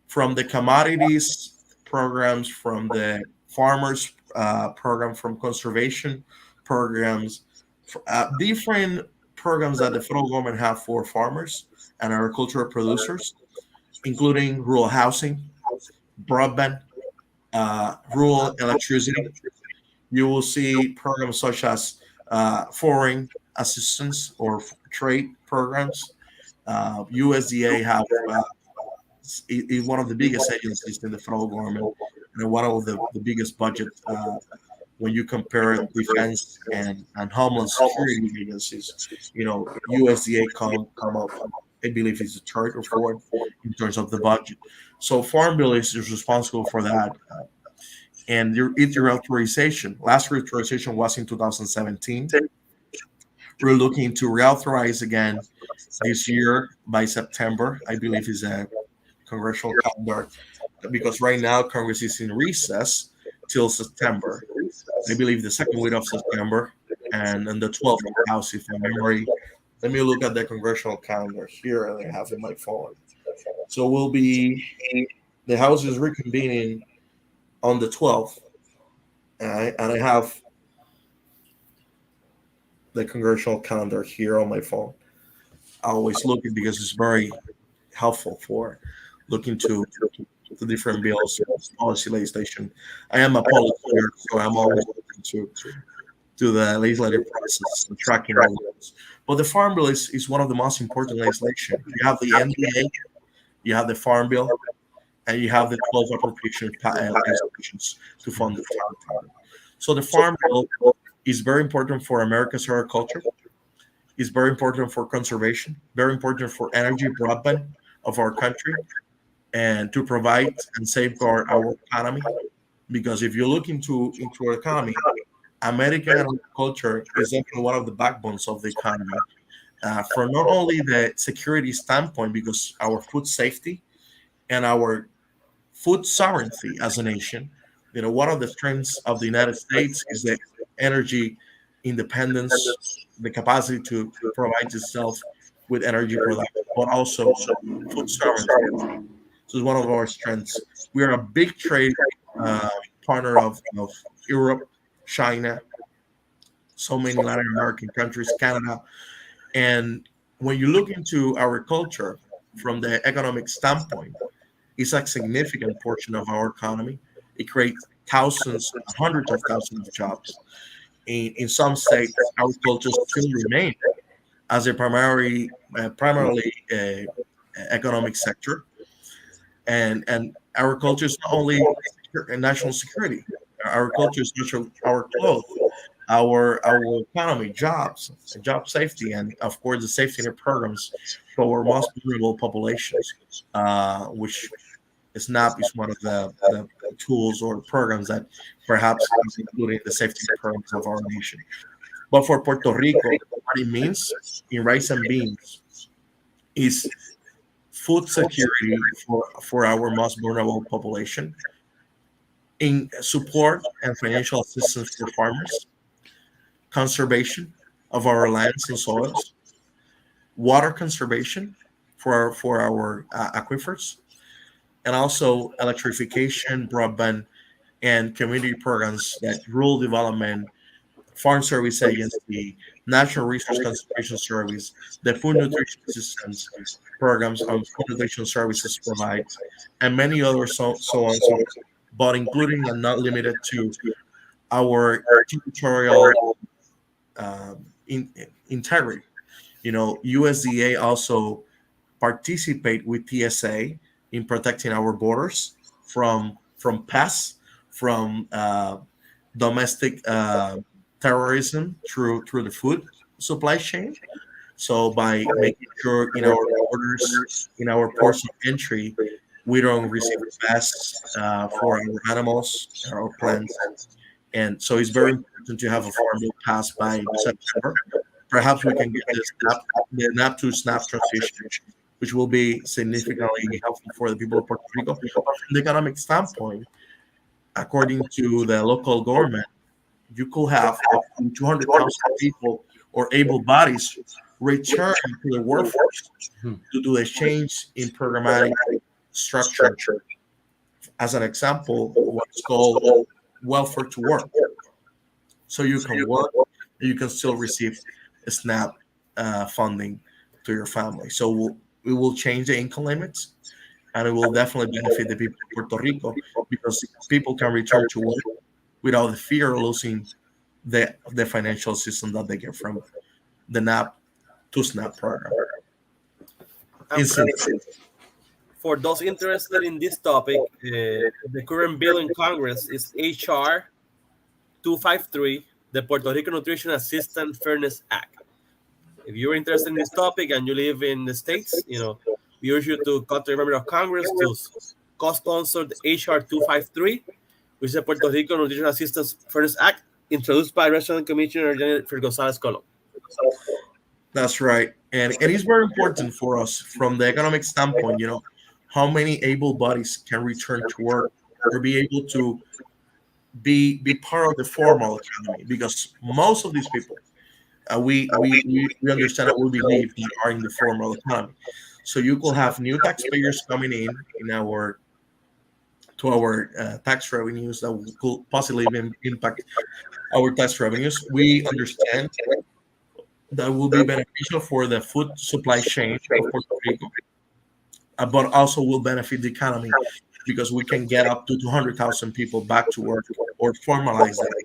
from the commodities programs, from the farmers program, from conservation programs, different programs that the federal government have for farmers and agricultural producers, including rural housing, broadband, rural electricity. You will see programs such as foreign assistance or trade programs. USDA is one of the biggest agencies in the federal government, and one of the biggest budget when you compare defense and homeland security agencies. USDA come up, I believe it's the third or fourth in terms of the budget. So Farm Bill is responsible for that. And its reauthorization, last reauthorization was in 2017. We're looking to reauthorize again this year by September, I believe is a congressional calendar, because right now Congress is in recess till September. I believe the second week of September, and the 12th of the House, if my memory. Let me look at the congressional calendar here, and I have in my phone. So the House is reconvening on the 12th, and I have the congressional calendar here on my phone. I always look it because it's very helpful for looking to the different bills, policy legislation. I am a politician, so I'm always looking to the legislative process and tracking all those. But the Farm Bill is one of the most important legislation. You have the NDA, you have the Farm Bill, and you have the 12 appropriation resolutions to fund the farm. So the Farm Bill is very important for America's agriculture. It's very important for conservation, very important for energy broadband of our country, and to provide and safeguard our economy. Because if you look into our economy, American agriculture is definitely one of the backbones of the economy. For not only the security standpoint, because our food safety and our food sovereignty as a nation, one of the strengths of the United States is the energy independence, the capacity to provide itself with energy production, but also food sovereignty. So it's one of our strengths. We are a big trade partner of Europe, China, so many Latin American countries, Canada. And when you look into our culture from the economic standpoint, it's a significant portion of our economy. It creates thousands, hundreds of thousands of jobs. In some states, agriculture still remains as a primary, primarily economic sector, and our culture is not only national security. Our culture is not our clothes, our economy, jobs, job safety, and of course the safety net programs for our most vulnerable populations, which SNAP is one of the tools or programs that perhaps is included in the safety net programs of our nation. But for Puerto Rico, what it means in rice and beans is food security for our most vulnerable population, in support and financial assistance for farmers, conservation of our lands and soils, water conservation for our aquifers, and also electrification, broadband, and community programs that rural development, Farm Service Agency, National Resource Conservation Service, the Food Nutrition Systems programs on food nutrition services provides, and many others, so on, so on, but including and not limited to our territorial integrity. USDA also participate with TSA in protecting our borders from pests, from domestic terrorism through the food supply chain. So by making sure in our borders, in our ports of entry, we don't receive pests for our animals, our plants, and so it's very important to have a farm bill passed by September. Perhaps we can get the NAP to SNAP transition, which will be significantly helpful for the people of Puerto Rico. But from the economic standpoint, according to the local government, you could have up to 200,000 people or able bodies return to the workforce due to the change in programmatic structure. As an example, what's called welfare to work. So you can work, you can still receive SNAP funding to your family. So we will change the income limits, and it will definitely benefit the people of Puerto Rico because people can return to work without the fear of losing the financial system that they get from the NAP to SNAP program. For those interested in this topic, the current bill in Congress is HR 253, the Puerto Rico Nutrition Assistance Fairness Act. If you're interested in this topic and you live in the States, we urge you to contact a member of Congress to co-sponsor the HR 253, which is the Puerto Rico Nutrition Assistance Fairness Act, introduced by Restaurant Commissioner Jennifer Gonzalez Colon. That's right. And it's very important for us from the economic standpoint, how many able bodies can return to work or be able to be part of the formal economy, because most of these people we understand and we believe that are in the formal economy. So you could have new taxpayers coming in our tax revenues that could possibly even impact our tax revenues. We understand that will be beneficial for the food supply chain of Puerto Rico, but also will benefit the economy because we can get up to 200,000 people back to work or formalize that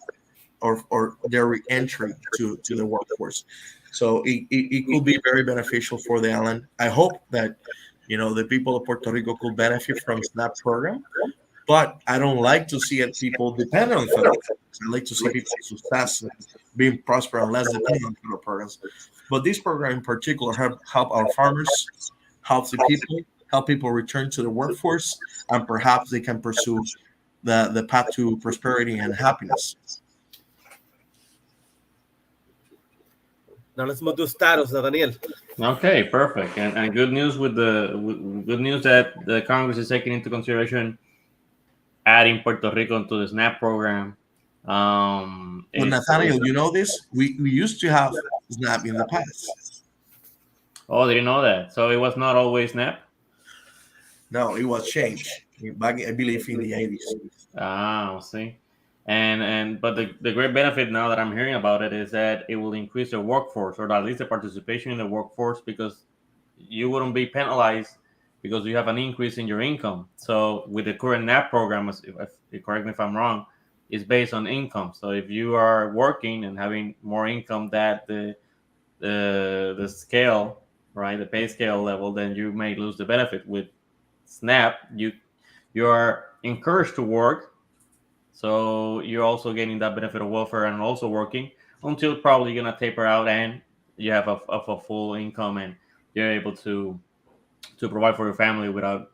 or their re-entry to the workforce. So it could be very beneficial for the island. I hope that the people of Puerto Rico could benefit from SNAP program, but I don't like to see it people depend on federal programs. I like to see people success and being prosperous and less dependent on federal programs. But this program in particular help our farmers, help people return to the workforce, and perhaps they can pursue the path to prosperity and happiness. Now let's move to status, Daniel. Okay, perfect, and good news good news that the Congress is taking into consideration adding Puerto Rico to the SNAP program. Well, Nathaniel, you know this? We used to have SNAP in the past. Oh, did you know that? So it was not always SNAP? No, it was changed back, I believe, in the 80s. See. But the great benefit now that I'm hearing about it is that it will increase the workforce, or at least the participation in the workforce, because you wouldn't be penalized because you have an increase in your income. So with the current NAP program, if correct me if I'm wrong, is based on income. So if you are working and having more income, that the scale right, the pay scale level, then you may lose the benefit. With SNAP, you are encouraged to work, so you're also getting that benefit of welfare and also working until probably you're gonna taper out and you have a full income and you're able to provide for your family without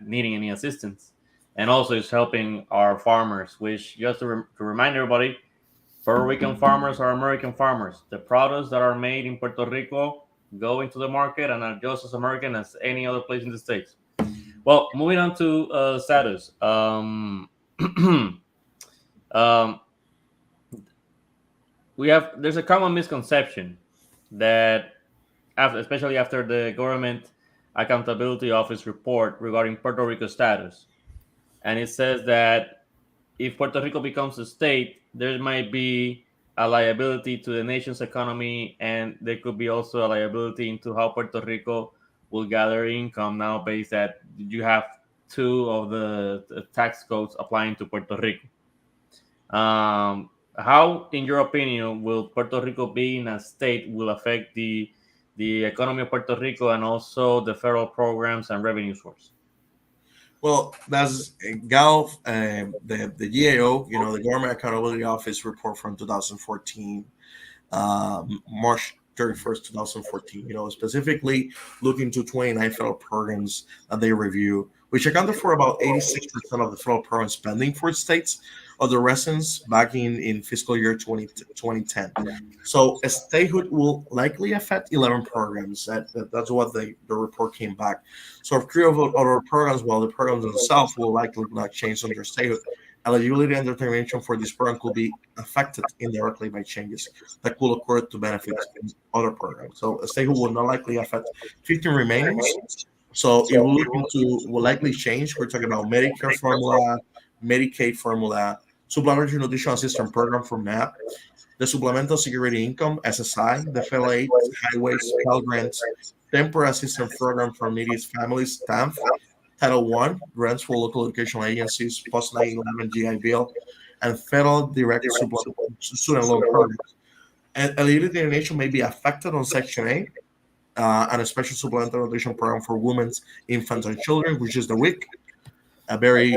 needing any assistance. And also, it's helping our farmers, which just to remind everybody, Puerto Rican farmers are American farmers. The products that are made in Puerto Rico go into the market and are just as American as any other place in the States. Well, moving on to status. Um, there's a common misconception that, especially after the Government Accountability Office report regarding Puerto Rico status, and it says that if Puerto Rico becomes a state, there might be a liability to the nation's economy, and there could be also a liability into how Puerto Rico will gather income now, based that you have two of the tax codes applying to Puerto Rico. How, in your opinion, will Puerto Rico being a state will affect the economy of Puerto Rico and also the federal programs and revenue source? Well, that's GAO, the GAO, the Government Accountability Office report from 2014, March 31st, 2014, specifically looking to 29 federal programs that they review, which accounted for about 86% of the federal program spending for states of the residents back in fiscal year 2010. So a statehood will likely affect 11 programs. That's what the report came back. So if three of other programs, well, the programs themselves will likely not change under statehood. Eligibility and determination for this program could be affected indirectly by changes that could occur to benefit other programs. So a statehood will not likely affect 15 remaining. So it will likely change. We're talking about Medicare formula, Medicaid formula, Supplementary Nutrition Assistance Program for MAP, the Supplemental Security Income (SSI), the Federal Aid, Highways, Pell Grants, Temporary Assistance Program for Needy Families (TANF), Title I grants for local educational agencies, post 9/11 GI Bill, and Federal Direct Student Loan Program. And eligibility determination may be affected on Section 8 and a special supplemental nutrition program for women, infants, and children, which is the WIC, a very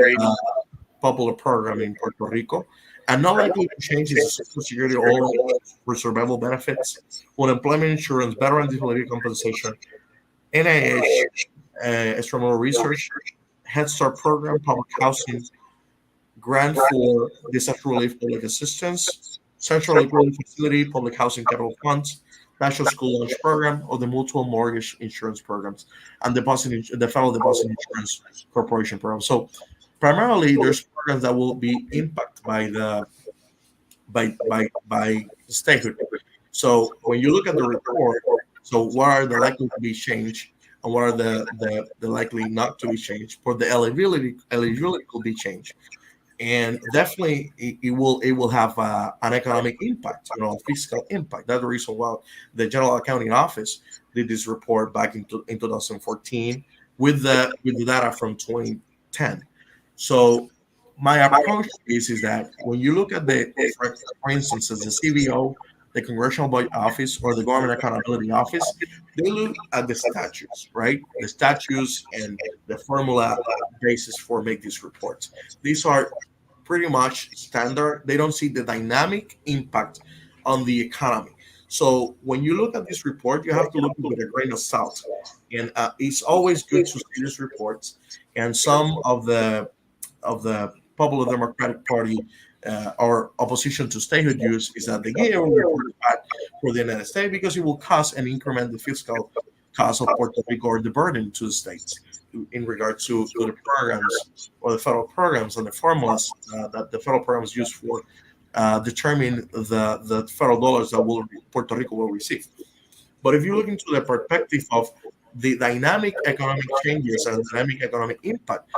popular program in Puerto Rico, and not likely to change is Social Security old age for survival benefits, unemployment insurance, veteran disability compensation, NIH, extramural research, Head Start program, public housing, grant for disaster relief public assistance, central liquidity facility, public housing capital funds, national school lunch program, or the multiple mortgage insurance programs, and the federal deposit insurance corporation program. So primarily, there's programs that will be impacted by statehood. So when you look at the report, so what are the likely to be changed and what are the likely not to be changed? For the eligibility could be changed, and definitely it will have an economic impact, a fiscal impact. That's the reason why the General Accounting Office did this report back in 2014 with the data from 2010. So my approach is that when you look at for instance, as the CBO, the Congressional Budget Office, or the Government Accountability Office, they look at the statutes, right? The statutes and the formula basis for make these reports. These are pretty much standard. They don't see the dynamic impact on the economy. So when you look at this report, you have to look with a grain of salt. And it's always good to see these reports. And some of the Popular Democratic Party or opposition to statehood use is that the GAO will report back for the United States because it will cost and increment the fiscal cost of Puerto Rico or the burden to the states in regard to the programs or the federal programs and the formulas that the federal programs use for determine the federal dollars that Puerto Rico will receive. But if you look into the perspective of the dynamic economic changes and dynamic economic impact,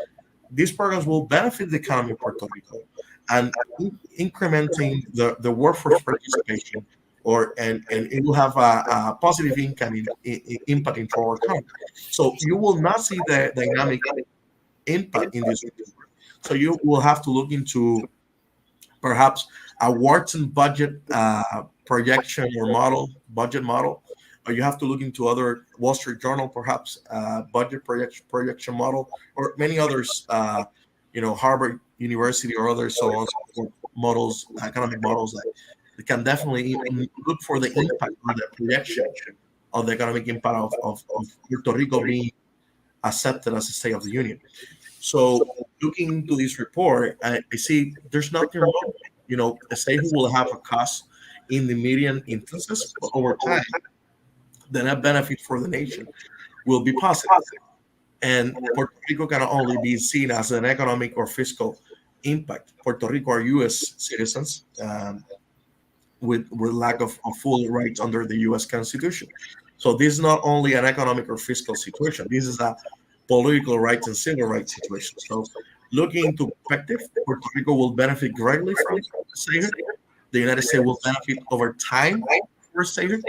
these programs will benefit the economy of Puerto Rico and incrementing the workforce participation, and it will have a positive impact into our economy. So you will not see the dynamic impact in this report. So you will have to look into perhaps a Wharton budget projection or budget model, or you have to look into other Wall Street Journal, perhaps budget projection model, or many others. Harvard University or other so on so forth models, economic models that can definitely look for the impact or the projection of the economic impact of Puerto Rico being accepted as a state of the union. So looking into this report, I see there's nothing wrong. A state who will have a cost in the median instances, but over time, the net benefit for the nation will be positive. And Puerto Rico can only be seen as an economic or fiscal impact. Puerto Rico are U.S. citizens with lack of full rights under the U.S. Constitution. So this is not only an economic or fiscal situation. This is a political rights and civil rights situation. So looking into perspective, Puerto Rico will benefit greatly from statehood. The United States will benefit over time for statehood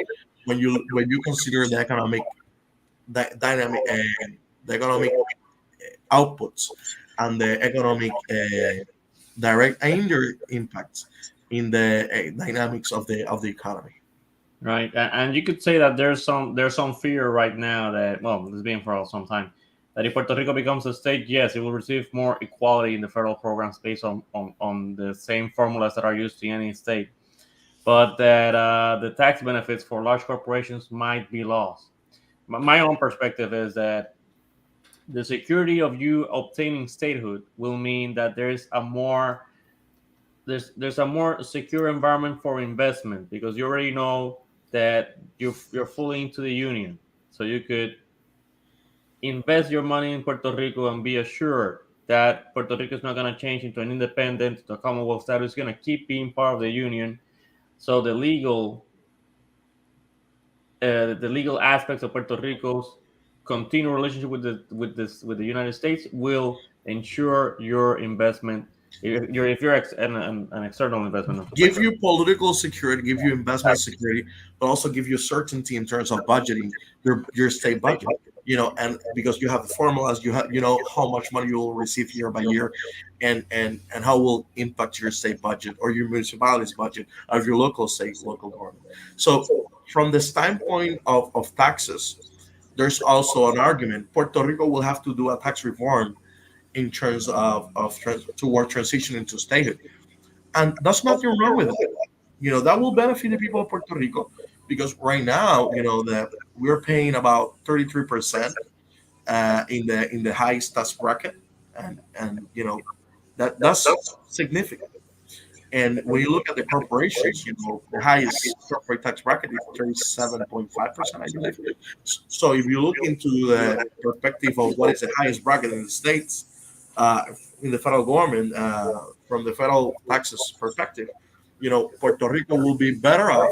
when you consider the economic dynamic and the economic outputs and the economic direct and indirect impacts in the dynamics of the economy. Right, and you could say that there's some fear right now that, well, it's been for some time, that if Puerto Rico becomes a state, yes, it will receive more equality in the federal programs based on the same formulas that are used in any state, but that the tax benefits for large corporations might be lost. My own perspective is that the security of you obtaining statehood will mean that there's a more secure environment for investment, because you already know that you're fully into the union, so you could invest your money in Puerto Rico and be assured that Puerto Rico is not going to change into an independent, to a Commonwealth status. It's going to keep being part of the union. So the legal aspects of Puerto Rico's continued relationship with the United States will ensure your investment. If you're an external investment, Give you political security, give you investment security, but also give you certainty in terms of budgeting your state budget. And because you have the formulas, you know how much money you will receive year by year, and how will impact your state budget or your municipality's budget of your local government. So from the standpoint of taxes, there's also an argument. Puerto Rico will have to do a tax reform in terms toward transition into statehood, and that's nothing wrong with it. That will benefit the people of Puerto Rico, because right now, that we're paying about 33% in the highest tax bracket, and that's significant. And when you look at the corporations, the highest corporate tax bracket is 37.5%, I believe. So if you look into the perspective of what is the highest bracket in the states, in the federal government, from the federal taxes perspective, Puerto Rico will be better off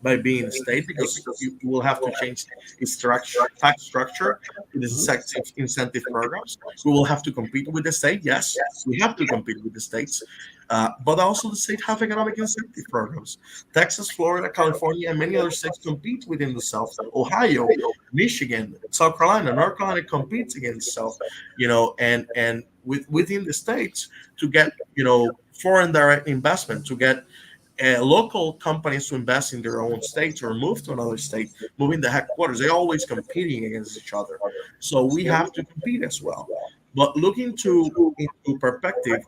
by being a state, because you will have to change its tax structure, its incentive programs. We will have to compete with the state. Yes, we have to compete with the states, but also the state have economic incentive programs. Texas, Florida, California, and many other states compete within the South. Ohio, Michigan, South Carolina, North Carolina competes against South. Within the states to get foreign direct investment, to get local companies to invest in their own states or move to another state, moving the headquarters. They're always competing against each other. So we have to compete as well. But looking into perspective,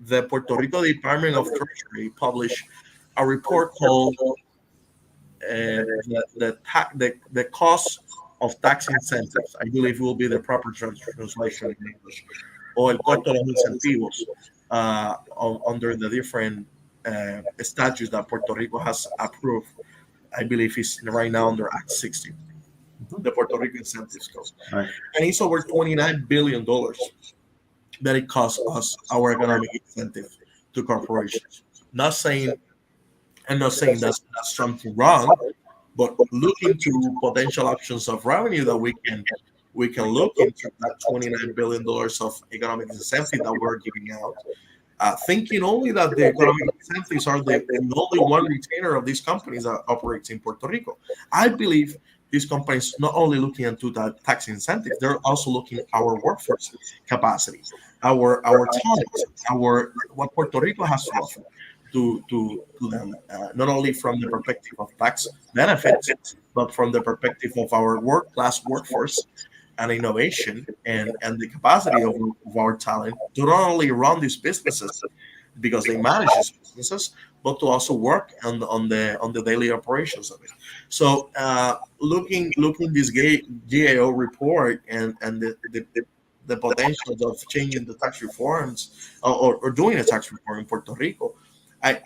the Puerto Rico Department of Treasury published a report called the cost of tax incentives. I believe will be the proper translation in English, or el costo de los incentivos, under the different statutes that Puerto Rico has approved. I believe it's right now under Act 60, the Puerto Rico Incentives Code. Right. And it's over $29 billion that it costs us, our economic incentive to corporations. I'm not saying that's something wrong, but look into potential options of revenue that we can look into that $29 billion of economic incentive that we're giving out. Thinking only that the economic incentives are the only one retainer of these companies that operates in Puerto Rico. I believe these companies not only looking into that tax incentive, they're also looking at our workforce capacity, our talent, what Puerto Rico has to offer. to them, not only from the perspective of tax benefits, but from the perspective of our work class workforce and innovation and the capacity of our talent to not only run these businesses because they manage these businesses, but to also work on the daily operations of it. So looking this GAO report and the potential of changing the tax reforms or doing a tax reform in Puerto Rico, I,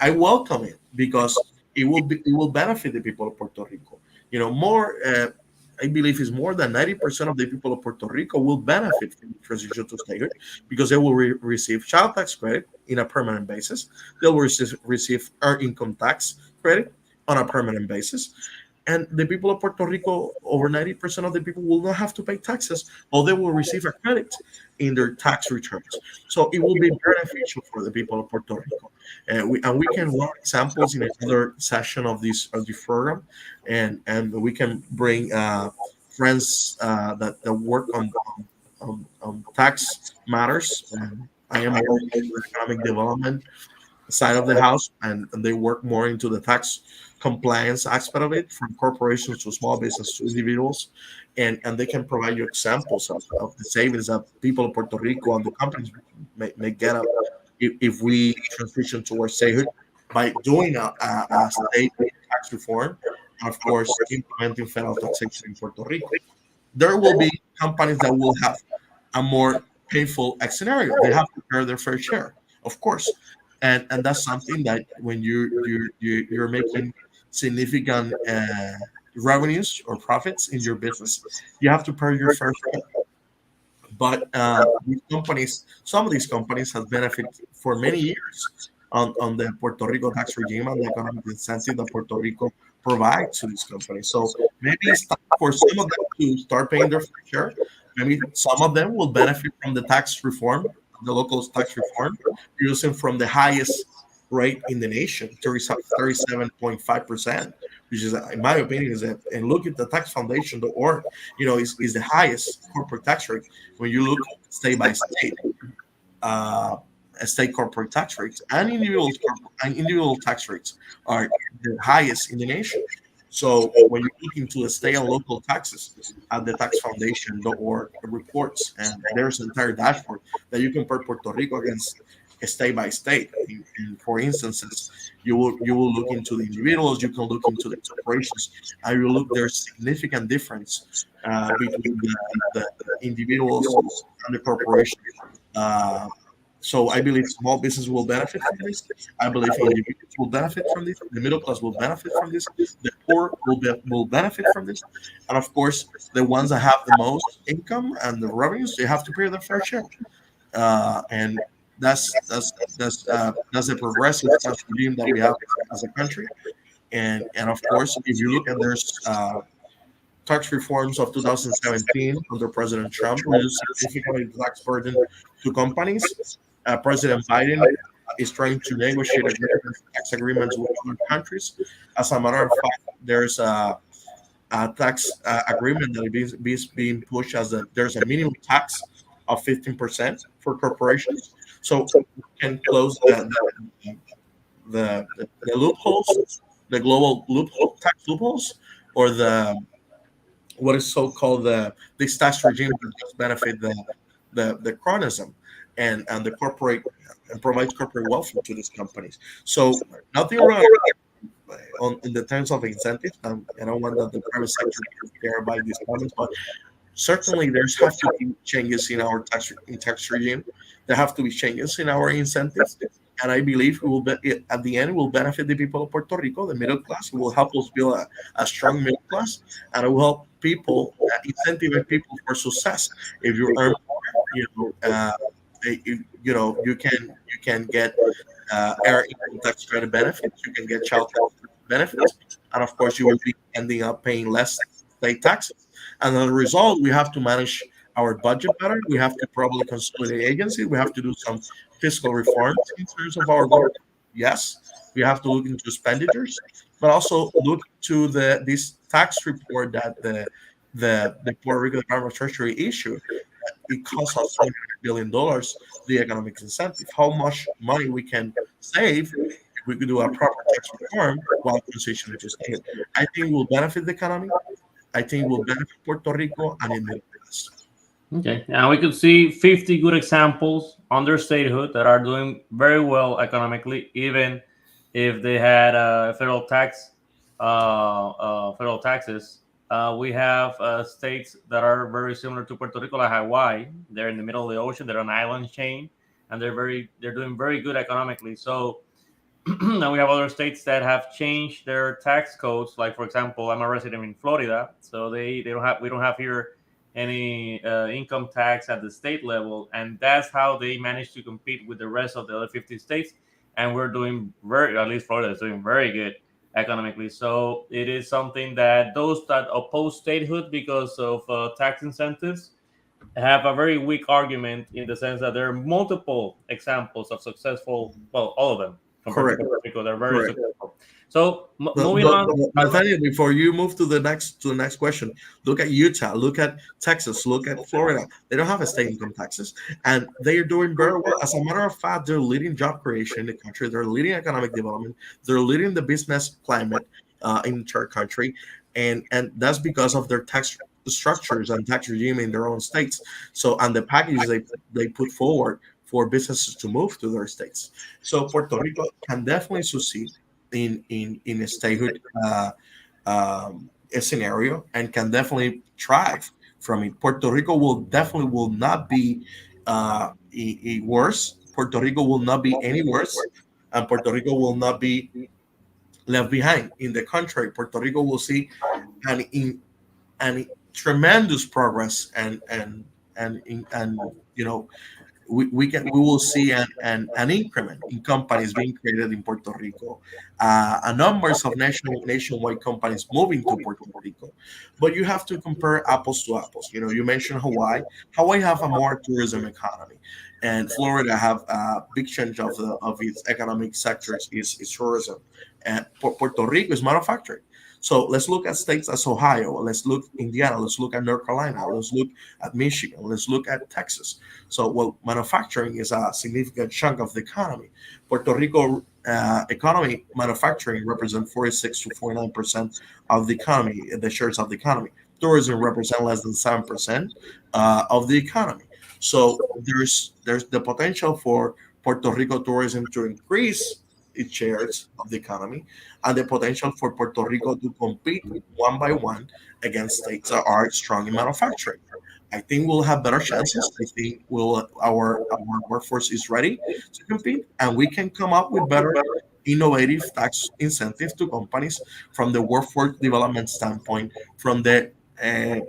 I welcome it because it will benefit the people of Puerto Rico. You know, more. I believe is more than 90% of the people of Puerto Rico will benefit from the transition to statehood because they will receive child tax credit in a permanent basis. They will receive earned income tax credit on a permanent basis. And the people of Puerto Rico, over 90% of the people will not have to pay taxes, or they will receive a credit in their tax returns. So it will be beneficial for the people of Puerto Rico. And we can run examples in another session of the program, and we can bring friends that work on tax matters. I am working in economic development side of the house, and they work more into the tax compliance aspect of it, from corporations to small business to individuals, and they can provide you examples of the savings that people in Puerto Rico and the companies may get up if we transition towards statehood by doing a state tax reform, and of course implementing federal taxation in Puerto Rico. There will be companies that will have a more painful scenario. They have to bear their fair share, of course, and that's something that when you're making significant revenues or profits in your business, you have to pay your fair share. But these companies, some of these companies have benefited for many years on the Puerto Rico tax regime and the economic incentive that Puerto Rico provides to these companies. So maybe it's time for some of them to start paying their fair share. Maybe some of them will benefit from the tax reform, the local tax reform, using from the highest rate in the nation, 37.5%, which is, in my opinion, is a, and look at the tax foundation.org, is the highest corporate tax rate. When you look state by state, uh, state corporate tax rates and individual tax rates are the highest in the nation. So when you look into the state and local taxes at the taxfoundation.org reports, and there's an entire dashboard that you compare Puerto Rico against state by state. For instances, you will look into the individuals, you can look into the corporations, and you look there's significant difference between the individuals and the corporation. Uh, so I believe small business will benefit from this. I believe individuals will benefit from this. The middle class will benefit from this. The poor will benefit from this. And of course, the ones that have the most income and the revenues, they have to pay their fair share. And that's a progressive tax regime that we have as a country. And of course, if you look at there's tax reforms of 2017 under President Trump reduced significantly the tax burden to companies. President Biden is trying to negotiate tax agreements with other countries. As a matter of fact, there's a tax agreement that is being pushed as there's a minimum tax of 15% for corporations. So we can close the loopholes, the global tax loopholes, or the what is so-called this tax regime that just benefit the cronism and the corporate and provides corporate welfare to these companies. So nothing wrong on in the terms of incentives. I don't want that the private sector to care about these comments, but certainly there's have to be changes in our tax regime. There have to be changes in our incentives, and I believe we will be, at the end will benefit the people of Puerto Rico, the middle class. It will help us build a strong middle class, and it will help people incentivize people for success. If you earn more, you can get air income tax credit benefits. You can get child tax benefits, and of course, you will be ending up paying less state taxes. And as a result, we have to manage our budget better. We have to probably consolidate agencies. We have to do some fiscal reforms in terms of our government. Yes, we have to look into expenditures, but also look to this tax report that the Puerto Rico Department of Treasury issued. it costs us $29 billion, the economic incentive. How much money we can save if we could do a proper tax reform while transitioning to state. I think it will benefit the economy. I think it will benefit Puerto Rico and in the Midwest. Okay, and we could see 50 good examples under statehood that are doing very well economically, even if they had federal taxes. We have states that are very similar to Puerto Rico, like Hawaii. They're in the middle of the ocean. They're an island chain, and they're doing very good economically. So now we have other states that have changed their tax codes. Like for example, I'm a resident in Florida, so they don't have we don't have here any income tax at the state level, and that's how they managed to compete with the rest of the other 50 states. And we're doing very, at least Florida is doing very good economically. So it is something that those that oppose statehood because of tax incentives have a very weak argument, in the sense that there are multiple examples of successful, well, all of them compared to Correct. Puerto Rico, they're very Correct. successful. So But, moving but, on, but Nathaniel, before you move to the next question, look at Utah, look at Texas, look at Florida. They don't have a state income taxes, and they are doing very well. As a matter of fact, they're leading job creation in the country. They're leading economic development. They're leading the business climate in their country, and that's because of their tax structures and tax regime in their own states. So, and the packages they put forward for businesses to move to their states. So Puerto Rico can definitely succeed in a statehood a scenario and can definitely thrive from it. Puerto Rico will not be worse. Puerto Rico will not be any worse, and Puerto Rico will not be left behind. In the contrary, Puerto Rico will see an tremendous progress and we will see an increment in companies being created in Puerto Rico, a numbers of nationwide companies moving to Puerto Rico. But you have to compare apples to apples. You mentioned Hawaii. Hawaii have a more tourism economy, and Florida have a big change of its economic sectors is tourism, and Puerto Rico is manufacturing. So let's look at states as Ohio, let's look Indiana, let's look at North Carolina, let's look at Michigan, let's look at Texas. So, well, manufacturing is a significant chunk of the economy. Puerto Rico economy, manufacturing represents 46 to 49% of the economy, the shares of the economy. Tourism represent less than 7% of the economy. So there's the potential for Puerto Rico tourism to increase its shares of the economy, and the potential for Puerto Rico to compete one by one against states that are strong in manufacturing. I think we'll have better chances. I think our workforce is ready to compete, and we can come up with better innovative tax incentives to companies from the workforce development standpoint, from the uh,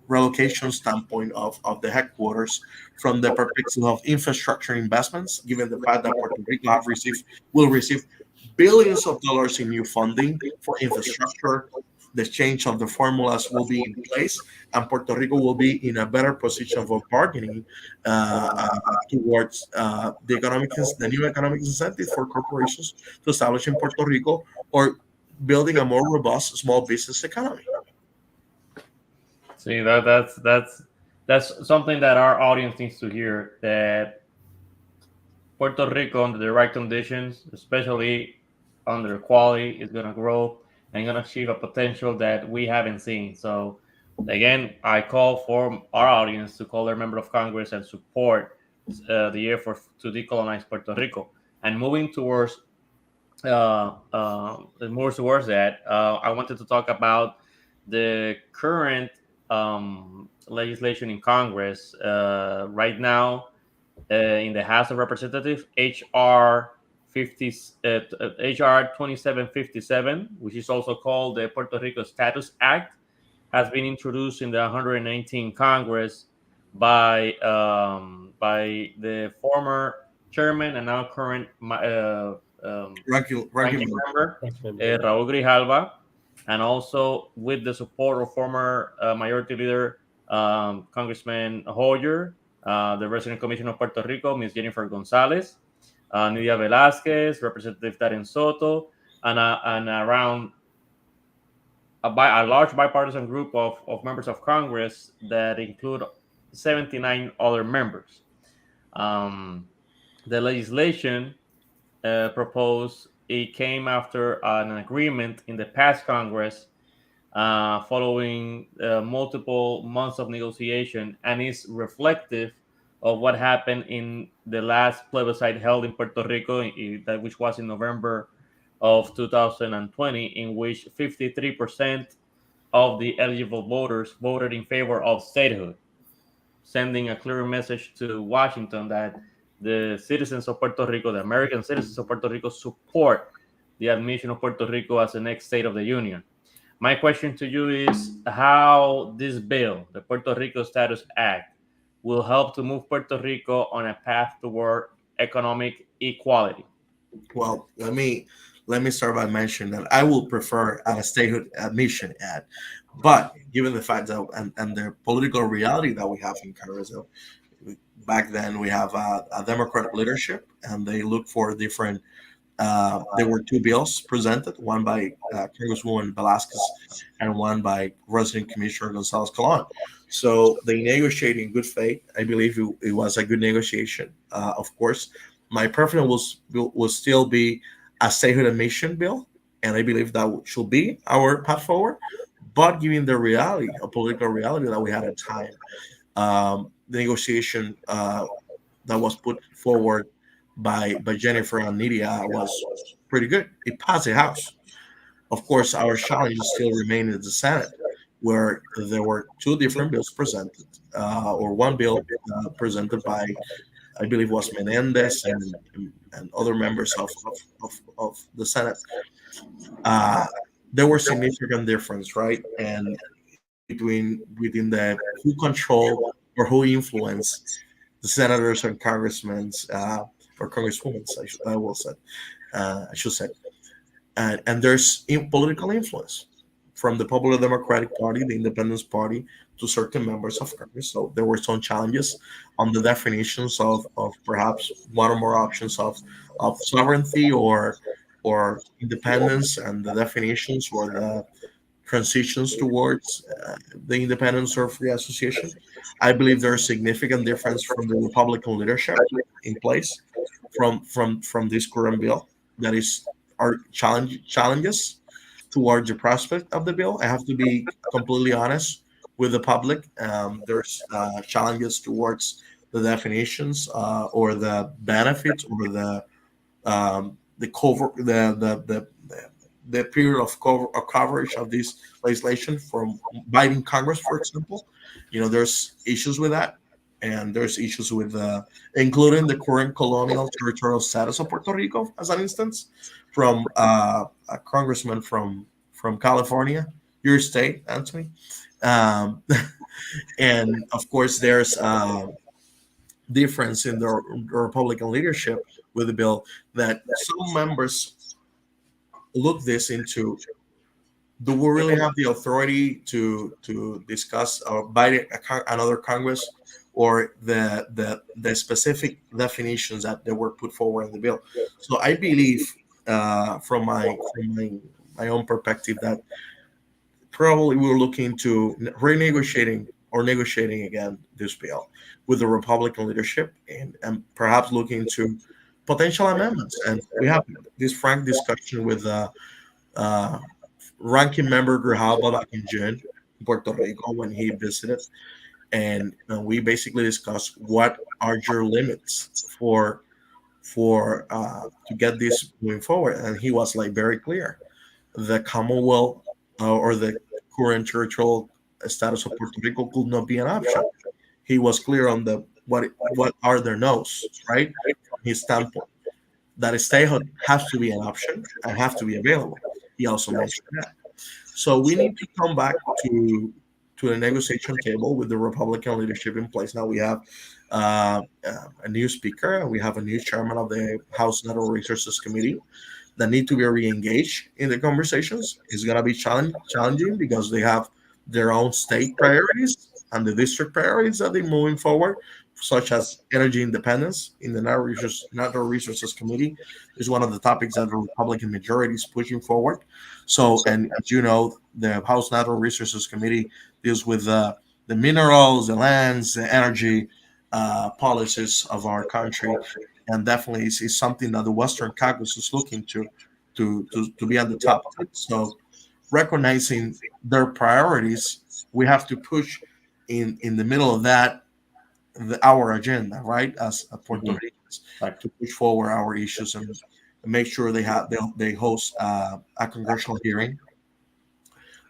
relocation standpoint of the headquarters, from the perspective of infrastructure investments, given the fact that Puerto Rico will receive billions of dollars in new funding for infrastructure. The change of the formulas will be in place, and Puerto Rico will be in a better position for bargaining towards the new economic incentives for corporations to establish in Puerto Rico, or building a more robust small business economy. see that's something that our audience needs to hear. That Puerto Rico, under the right conditions, especially under quality, is going to grow and going to achieve a potential that we haven't seen. So, again, I call for our audience to call their member of Congress and support the effort to decolonize Puerto Rico. And moving towards more towards that, I wanted to talk about the current legislation in Congress right now. In the House of Representatives, HR 2757, which is also called the Puerto Rico Status Act, has been introduced in the 119 Congress by the former chairman and now current ranking member Raúl Grijalva, and also with the support of former Majority Leader Congressman Hoyer, the Resident Commissioner of Puerto Rico, Ms. Jennifer Gonzalez, Nidia Velázquez, Representative Darren Soto, and around a large bipartisan group of members of Congress that include 79 other members. Um, the legislation proposed it came after an agreement in the past Congress following multiple months of negotiation, and is reflective of what happened in the last plebiscite held in Puerto Rico, which was in November of 2020, in which 53% of the eligible voters voted in favor of statehood, sending a clear message to Washington that the citizens of Puerto Rico, the American citizens of Puerto Rico, support the admission of Puerto Rico as the next state of the Union. My question to you is how this bill, the Puerto Rico Status Act, will help to move Puerto Rico on a path toward economic equality. Well, let me start by mentioning that I will prefer a statehood admission act, but given the fact that and the political reality that we have in Congress, back then we have a Democratic leadership, and they look for different. There were two bills presented, one by Congresswoman Velasquez and one by Resident Commissioner Gonzalez Colon. So they negotiated in good faith. I believe it was a good negotiation. Of course, my preference will still be a statehood admission bill, and I believe that should be our path forward. But given the reality, a political reality that we had at the time, the negotiation that was put forward by Jennifer and Nidia was pretty good. It passed the House. Of course, our challenges still remain in the Senate, where there were two different bills presented, or one bill presented by, I believe, was Menendez and other members of the Senate. Uh, there were significant difference, right? And between within the who control or who influence the senators and congressmen, or congresswomen, I will say, I should say, and there's political influence from the Popular Democratic Party, the Independence Party, to certain members of Congress. So there were some challenges on the definitions of perhaps one or more options of sovereignty or independence, and the definitions or the transitions towards the independence or free association. I believe there's a significant difference from the Republican leadership in place from this current bill. That is our challenges towards the prospect of the bill. I have to be completely honest with the public. There's challenges towards the definitions or the benefits or the cover the period of coverage of this legislation from Biden Congress, for example. There's issues with that, and there's issues with including the current colonial territorial status of Puerto Rico, as an instance, from a congressman from California, your state, Anthony. Um, and of course, there's difference in the Republican leadership with the bill that some members look this into. Do we really have the authority to discuss or by another Congress, or the specific definitions that they were put forward in the bill? So I believe, from my own perspective, that probably we're looking to renegotiating or negotiating again this bill with the Republican leadership, and perhaps looking to potential amendments. And we have this frank discussion with uh, ranking member Grijalba back in June in Puerto Rico when he visited, and we basically discussed what are your limits for to get this moving forward, and he was like very clear: the Commonwealth or the current territorial status of Puerto Rico could not be an option. He was clear on the what are their no's, right? From his standpoint, that statehood has to be an option and have to be available. He also mentioned that. So we need to come back to a negotiation table with the Republican leadership in place. Now we have a new speaker, and we have a new chairman of the House Natural Resources Committee that need to be re-engaged in the conversations. It's going to be challenging because they have their own state priorities and the district priorities that they're moving forward, such as energy independence in the Natural Resources Committee is one of the topics that the Republican majority is pushing forward. So, and as you know, the House Natural Resources Committee deals with the minerals, the lands, the energy policies of our country, and definitely is something that the Western Caucasus is looking to be at the top of it. So recognizing their priorities, we have to push in the middle of that our agenda, right? As Puerto Mhm. Ricans, Right. to push forward our issues and make sure they host a congressional hearing,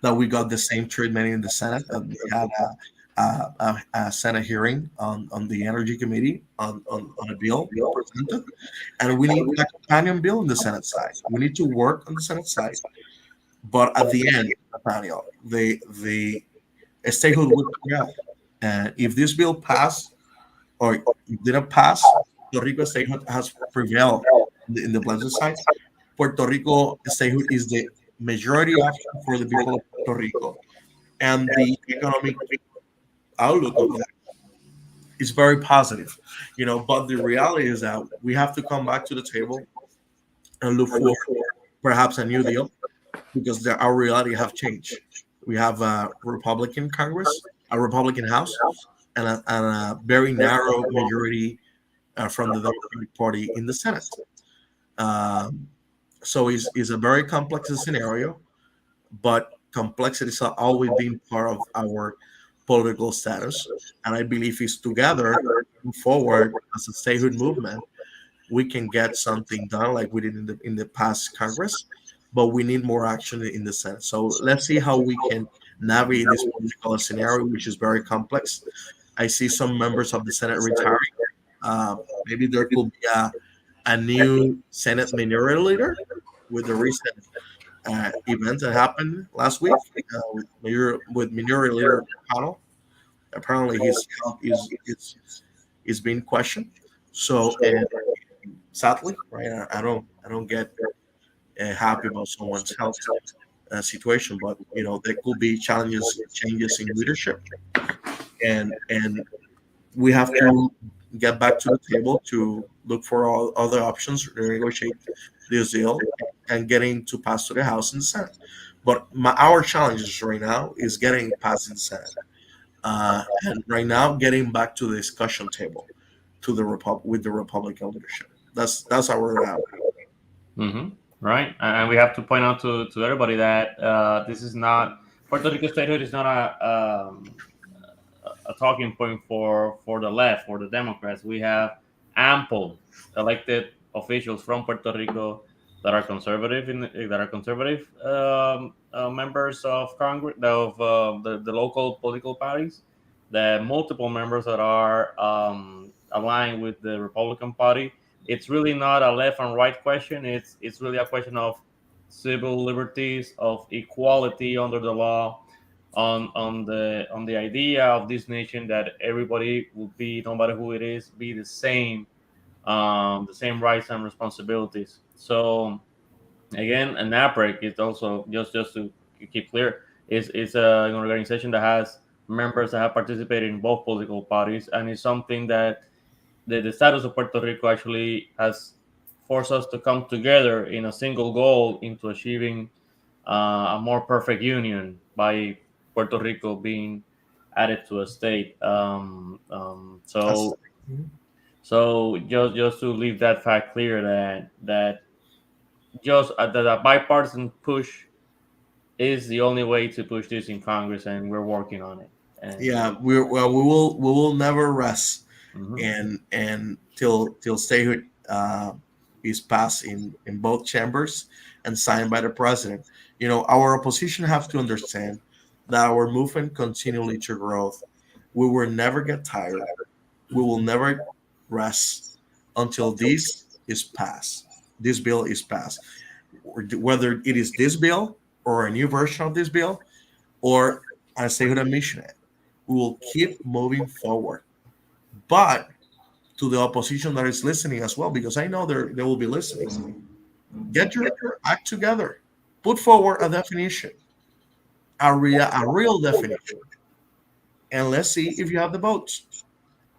that we got the same treatment in the Senate, that we had a Senate hearing on the Energy Committee on a bill presented, and we need a companion bill in the Senate side. We need to work on the Senate side, but at the end, Nathaniel, the statehood would prevail. And if this bill passed or didn't pass, Puerto Rico statehood has prevailed in the pleasant side. Puerto Rico statehood is the majority option for the people of Puerto Rico, and the economic outlook of that is very positive. But the reality is that we have to come back to the table and look for perhaps a new deal, because our reality have changed. We have a Republican Congress, a Republican House, and a very narrow majority from the Democratic Party in the Senate. Um, so it's a very complex scenario, but complexity has always been part of our political status. And I believe it's together, move forward as a statehood movement, we can get something done like we did in the past Congress. But we need more action in the Senate. So let's see how we can navigate this political scenario, which is very complex. I see some members of the Senate retiring. Maybe there could be a new Senate minority leader with the recent event that happened last week with Minority Leader Panel. Apparently, his health is being questioned. So, and sadly, right, I don't get happy about someone's health situation, but there could be changes in leadership, and we have to get back to the table to look for all other options, renegotiate this deal, and getting to pass to the House and Senate. But our challenges right now is getting passed in the Senate, and right now getting back to the discussion table to with the Republican leadership. That's our Hmm. Right, and we have to point out to everybody that this is not Puerto Rico statehood is not a talking point for the left or the Democrats. We have ample elected officials from Puerto Rico that are conservative members of Congress of the local political parties. The multiple members that are aligned with the Republican Party. It's really not a left and right question. It's really a question of civil liberties, of equality under the law, on the idea of this nation that everybody will be, no matter who it is, be the same rights and responsibilities. So again, an NAPREC is also just to keep clear is an organization that has members that have participated in both political parties, and is something that the status of Puerto Rico actually has forced us to come together in a single goal into achieving a more perfect union by Puerto Rico being added to a state. that's So just to leave that fact clear that just that a bipartisan push is the only way to push this in Congress, and we're working on it. And yeah. We will never rest, mhm. and till statehood is passed in both chambers and signed by the president. Our opposition have to understand that our movement continually to growth. We will never get tired. We will never rest until this bill is passed. Whether it is this bill or a new version of this bill or a statehood admission act, we will keep moving forward. But to the opposition that is listening as well, because I know they will be listening, get your act together. Put forward a definition, a real definition, and let's see if you have the votes.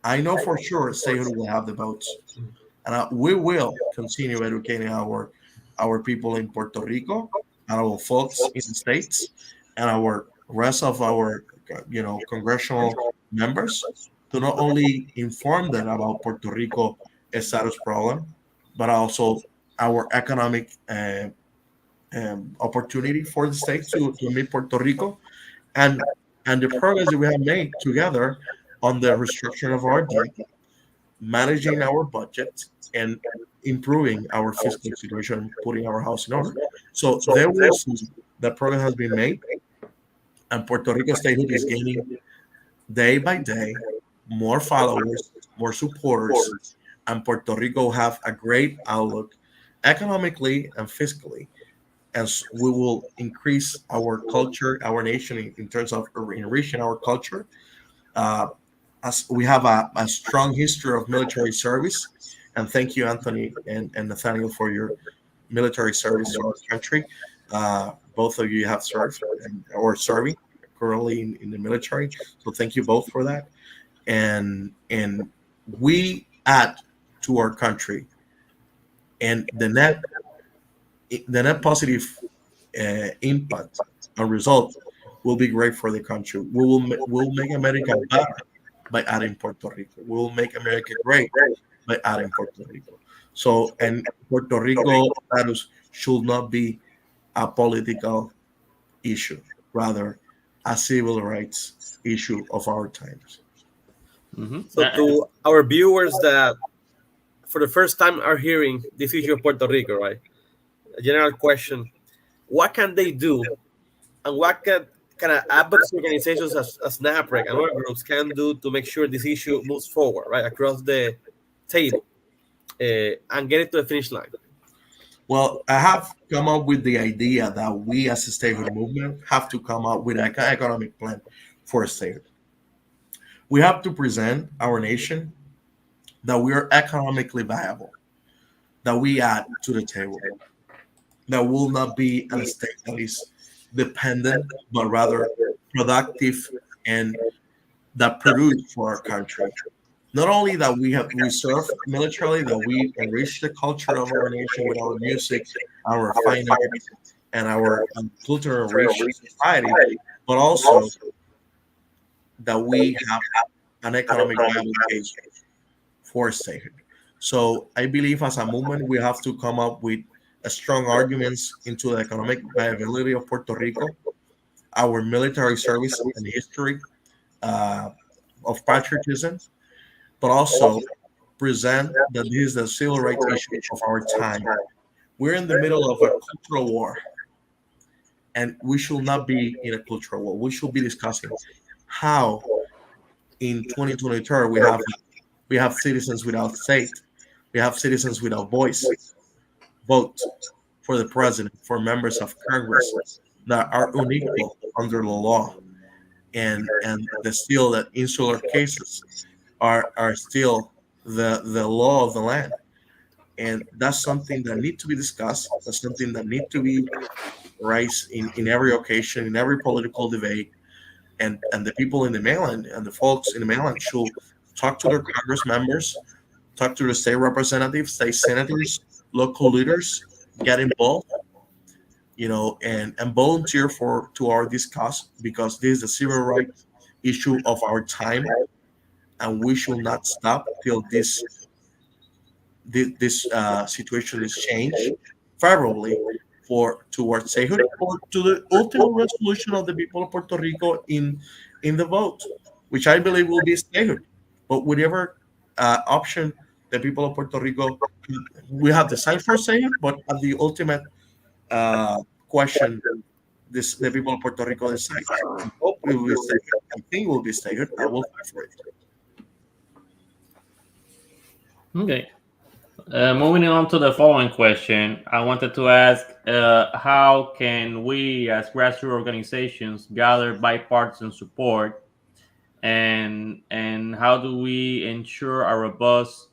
I know for sure Statehood will have the votes, and we will continue educating our people in Puerto Rico, and our folks in the states, and our rest of our congressional members to not only inform them about Puerto Rico status problem, but also our economic opportunity for the state to meet Puerto Rico, and the progress that we have made together on the restructuring of our debt, managing our budget, and improving our fiscal situation, putting our house in order. So there will see that progress has been made, and Puerto Rico statehood is gaining day by day more followers, more supporters, and Puerto Rico have a great outlook economically and fiscally, as we will increase our culture, our nation in terms of enriching our culture. Uh, as we have a strong history of military service, and thank you, Anthony and Nathaniel, for your military service to our country. Both of you have served or serving currently in the military, so thank you both for that. And we add to our country, and the net positive impact and result will be great for the country. We'll make America better by adding Puerto Rico. We'll make America great by adding Puerto Rico. So, and Puerto Rico status should not be a political issue, rather a civil rights issue of our times. So to our viewers that for the first time are hearing this issue of Puerto Rico, right? A general question: what can they do, and what can kind of advocacy organizations as NAPREC and other groups can do to make sure this issue moves forward, right, across the table, and get it to the finish line? Well, I have come up with the idea that we as a statehood movement have to come up with an economic plan for a statehood. We have to present our nation that we are economically viable, that we add to the table, that will not be a state that is dependent, but rather productive and that produce for our country. Not only that we serve militarily, that we enrich the culture of our nation with our music, our fine arts, and our cultural rich society, but also that we have an economic viable case for statehood. So I believe as a movement we have to come up with strong arguments into the economic viability of Puerto Rico, our military service and history uh, of patriotism, but also present that this is the civil rights issue of our time. We're in the middle of a cultural war, and we should not be in a cultural war. We should be discussing how in 2023 we have citizens without state, we have citizens without voice, vote for the president, for members of Congress that are unequal under the law, and the still that insular cases are still the law of the land, and that's something that need to be discussed. That's something that need to be raised in every occasion, in every political debate, and the people in the mainland and the folks in the mainland should talk to their Congress members, talk to the state representatives, state senators, local leaders, get involved, and volunteer for to our discuss, because this is a civil rights issue of our time, and we should not stop till this situation is changed favorably for towards statehood or to the ultimate resolution of the people of Puerto Rico in the vote, which I believe will be statehood. But whatever option the people of Puerto Rico, we have decided for statehood, but at the ultimate question, this the people of Puerto Rico decide. Hopefully, we will be statehood. I think it will be statehood. I will fight for it. Okay. Moving on to the following question, I wanted to ask how can we as grassroots organizations gather bipartisan support, and how do we ensure a robust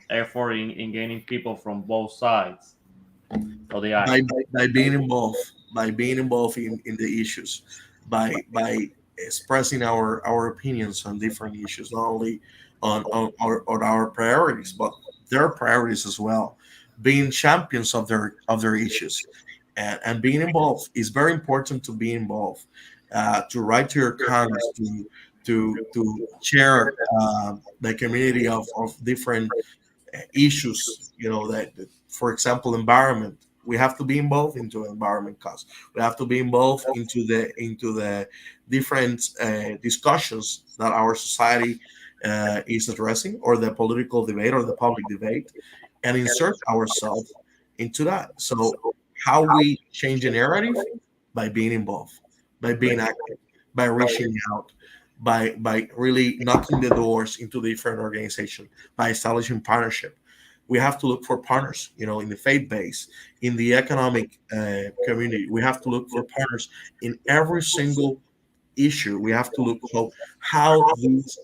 effort in gaining people from both sides of the by aisle? by being involved, in the issues, by expressing our opinions on different issues, not only on our priorities, but their priorities as well, being champions of their issues, and being involved is very important to be involved. to write to your Congress, to share the community of different issues. That, for example, environment. We have to be involved into environment costs. We have to be involved into the different discussions that our society is addressing, or the political debate or the public debate, and insert ourselves into that. So, how we change a narrative? By being involved, by being active, by reaching out, by really knocking the doors into different organizations, by establishing partnership. We have to look for partners, in the faith base, in the economic community. We have to look for partners in every single issue. We have to look how these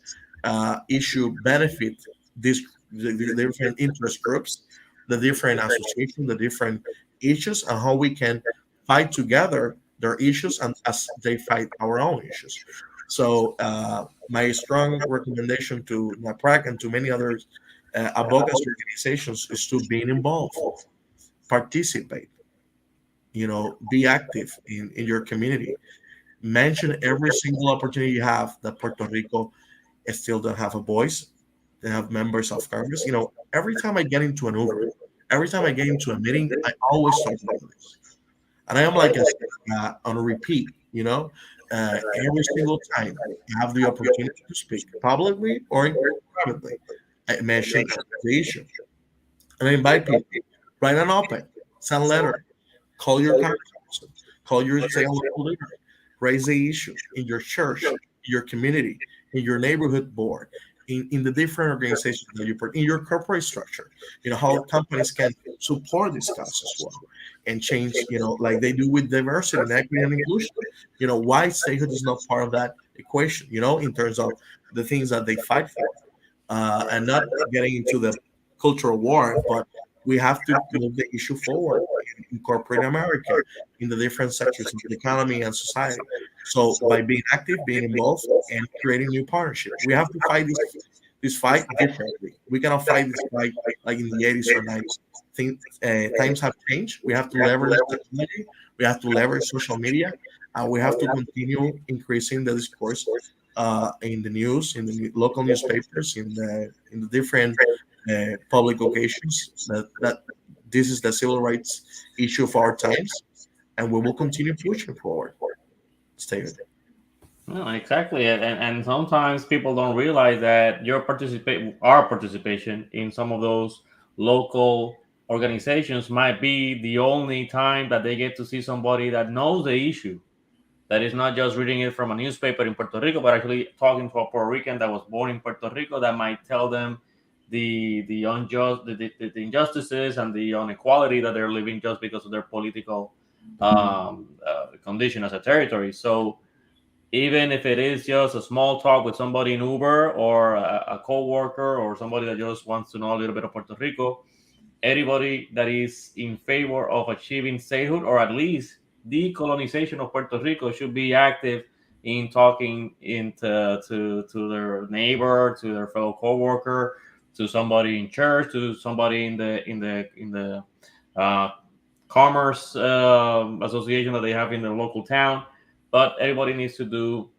issue benefit the different interest groups, the different associations, the different issues, and how we can fight together their issues and as they fight our own issues. So my strong recommendation to NAPREC and to many other advocacy organizations is to be involved, participate, be active in your community. Mention every single opportunity you have that Puerto Rico still don't have a voice. They have members of Congress. Every time I get into an Uber, every time I get into a meeting, I always talk about this. And I am like on a repeat, every single time I have the opportunity to speak publicly or privately. I mention the issue. And I invite people, write an op-ed, send a letter, call your congressperson, call your state local leader, raise the issue in your church, your community, in your neighborhood board, in the different organizations that you put in your corporate structure. How companies can support this cause as well and change, like they do with diversity and equity and inclusion. Why statehood is not part of that equation, in terms of the things that they fight for, and not getting into the cultural war, but we have to move the issue forward in corporate America, in the different sectors of the economy and society. So by being active, being involved, and creating new partnership, we have to fight this fight differently. We cannot fight this fight like in the 80s or 90s. Times have changed. We have to leverage technology. We have to leverage social media. And we have to continue increasing the discourse in the news, in the local newspapers, in the different public occasions that this is the civil rights issue of our times, and we will continue pushing forward. Stay with it. No, exactly, and sometimes people don't realize that our participation in some of those local organizations might be the only time that they get to see somebody that knows the issue, that is not just reading it from a newspaper in Puerto Rico, but actually talking to a Puerto Rican that was born in Puerto Rico that might tell them the injustices and the inequality that they're living just because of their political condition as a territory. So even if it is just a small talk with somebody in Uber or a co-worker or somebody that just wants to know a little bit of Puerto Rico, anybody that is in favor of achieving statehood or at least decolonization of Puerto Rico should be active in talking to their neighbor, to their fellow coworker, to somebody in church, to somebody in the uh, commerce association that they have in their local town. But everybody needs to do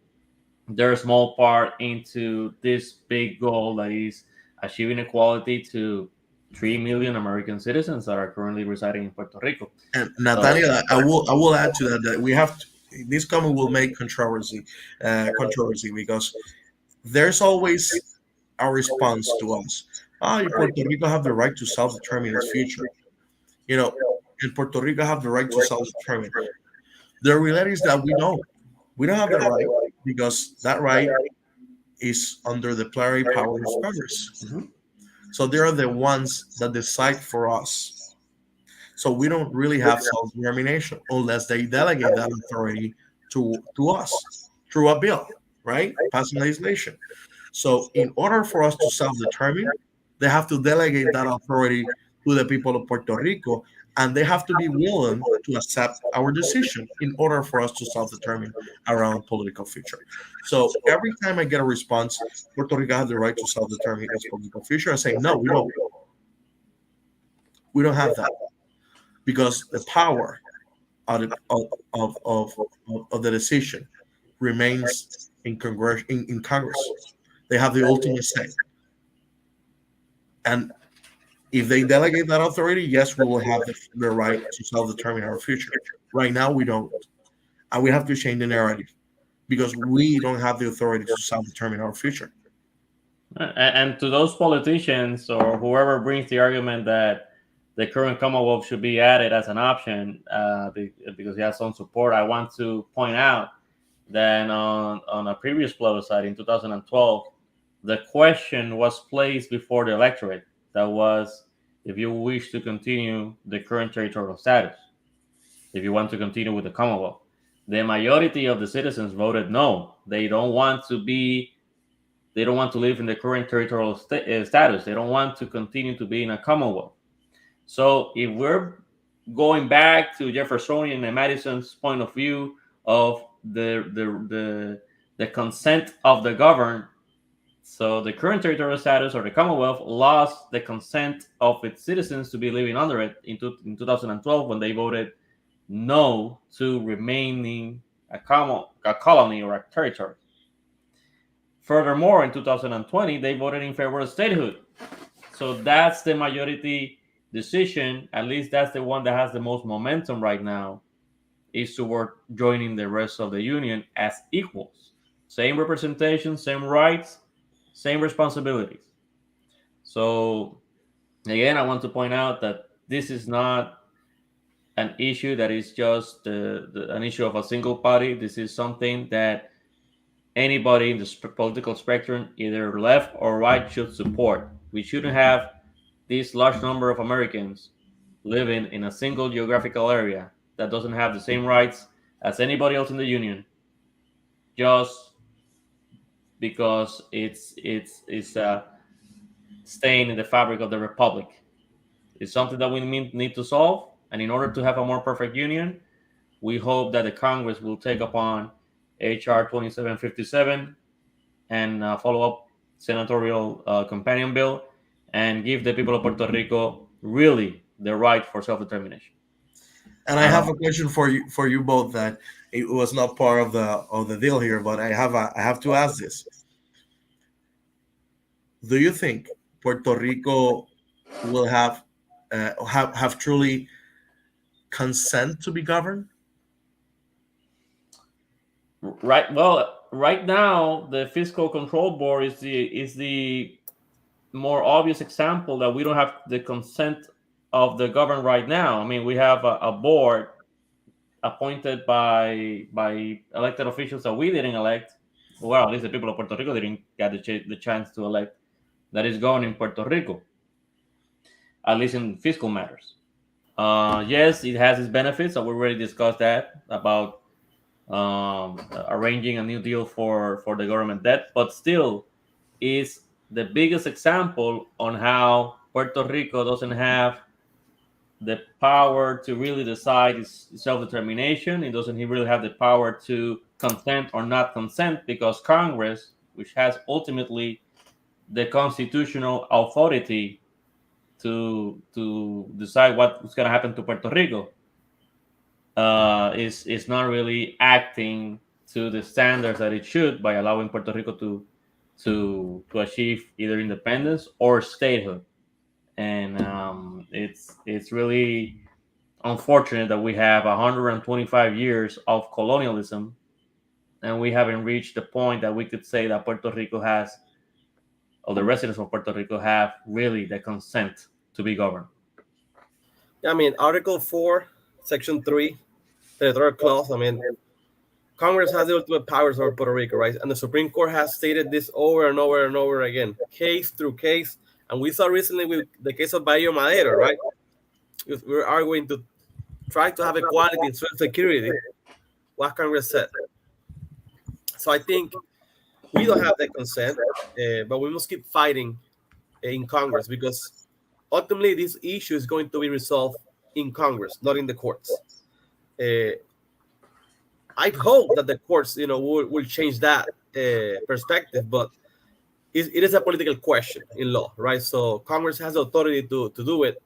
their small part into this big goal that is achieving equality to 3 million American citizens that are currently residing in Puerto Rico. And So, Natalia, I will add to that we have this comment will make controversy because there's always a response to us. Puerto Rico have the right to self-determine its future. You know, and Puerto Rico have the right to self-determine. The reality is that we don't have that right because that right is under the plenary power of Congress. mhm. So they are the ones that decide for us. So we don't really have self-determination unless they delegate that authority to us through a bill, right? Passing legislation. So in order for us to self-determine, they have to delegate that authority to the people of Puerto Rico, and they have to be willing to accept our decision in order for us to self-determine our own political future. So every time I get a response, Puerto Rico has the right to self-determine its political future, I say, no, we don't. We don't have that because the power of the decision remains in Congress. In Congress, they have the ultimate say. And if they delegate that authority, yes, we will have the right to self-determine our future. Right now, we don't, and we have to change the narrative because we don't have the authority to self-determine our future. And to those politicians or whoever brings the argument that the current Commonwealth should be added as an option because it has some support, I want to point out that on a previous plebiscite in 2012, the question was placed before the electorate. That was if you wish to continue the current territorial status, if you want to continue with the Commonwealth. The majority of the citizens voted no. They don't want to live in the current territorial status. They don't want to continue to be in a Commonwealth. So if we're going back to Jeffersonian and Madison's point of view of the consent of the governed, so the current territorial status or the Commonwealth lost the consent of its citizens to be living under it in 2012 when they voted no to remaining a colony or a territory. Furthermore, in 2020, they voted in favor of statehood. So that's the majority decision. At least that's the one that has the most momentum right now, is toward joining the rest of the union as equals. Same representation, same rights, same responsibilities. So again, I want to point out that this is not an issue that is just an issue of a single party. This is something that anybody in the political spectrum, either left or right, should support. We shouldn't have this large number of Americans living in a single geographical area that doesn't have the same rights as anybody else in the union, just because it's staying in the fabric of the republic. It's something that we need to solve, and in order to have a more perfect union, we hope that the Congress will take upon HR 2757 and follow up senatorial companion bill and give the people of Puerto Rico really the right for self-determination. And I have a question for you both that it was not part of the deal here, but I have to ask this. Do you think Puerto Rico will have truly consent to be governed? Right. Well, right now, the Fiscal Control Board is the more obvious example that we don't have the consent of the government right now. I mean, we have a board appointed by elected officials that we didn't elect. Well, at least the people of Puerto Rico didn't get the chance to elect. That is governing Puerto Rico, at least in fiscal matters. Yes, it has its benefits. So we already discussed that about arranging a new deal for the government debt, but still is the biggest example on how Puerto Rico doesn't have the power to really decide its self-determination. It doesn't really have the power to consent or not consent because Congress, which has ultimately the constitutional authority to decide what's going to happen to Puerto Rico, is not really acting to the standards that it should by allowing Puerto Rico to achieve either independence or statehood. And it's really unfortunate that we have 125 years of colonialism, and we haven't reached the point that we could say that Puerto Rico has, or the residents of Puerto Rico have really the consent to be governed. I mean, Article 4, Section 3, territorial clause. I mean, Congress has the ultimate powers over Puerto Rico, right? And the Supreme Court has stated this over and over and over again, case through case. And we saw recently with the case of Bahia Madero, right? We were arguing to try to have equality in social security, what Congress said. So I think we don't have that consent, but we must keep fighting in Congress because ultimately this issue is going to be resolved in Congress, not in the courts. I hope that the courts, will change that perspective, but it is a political question in law, right? So Congress has the authority to do it.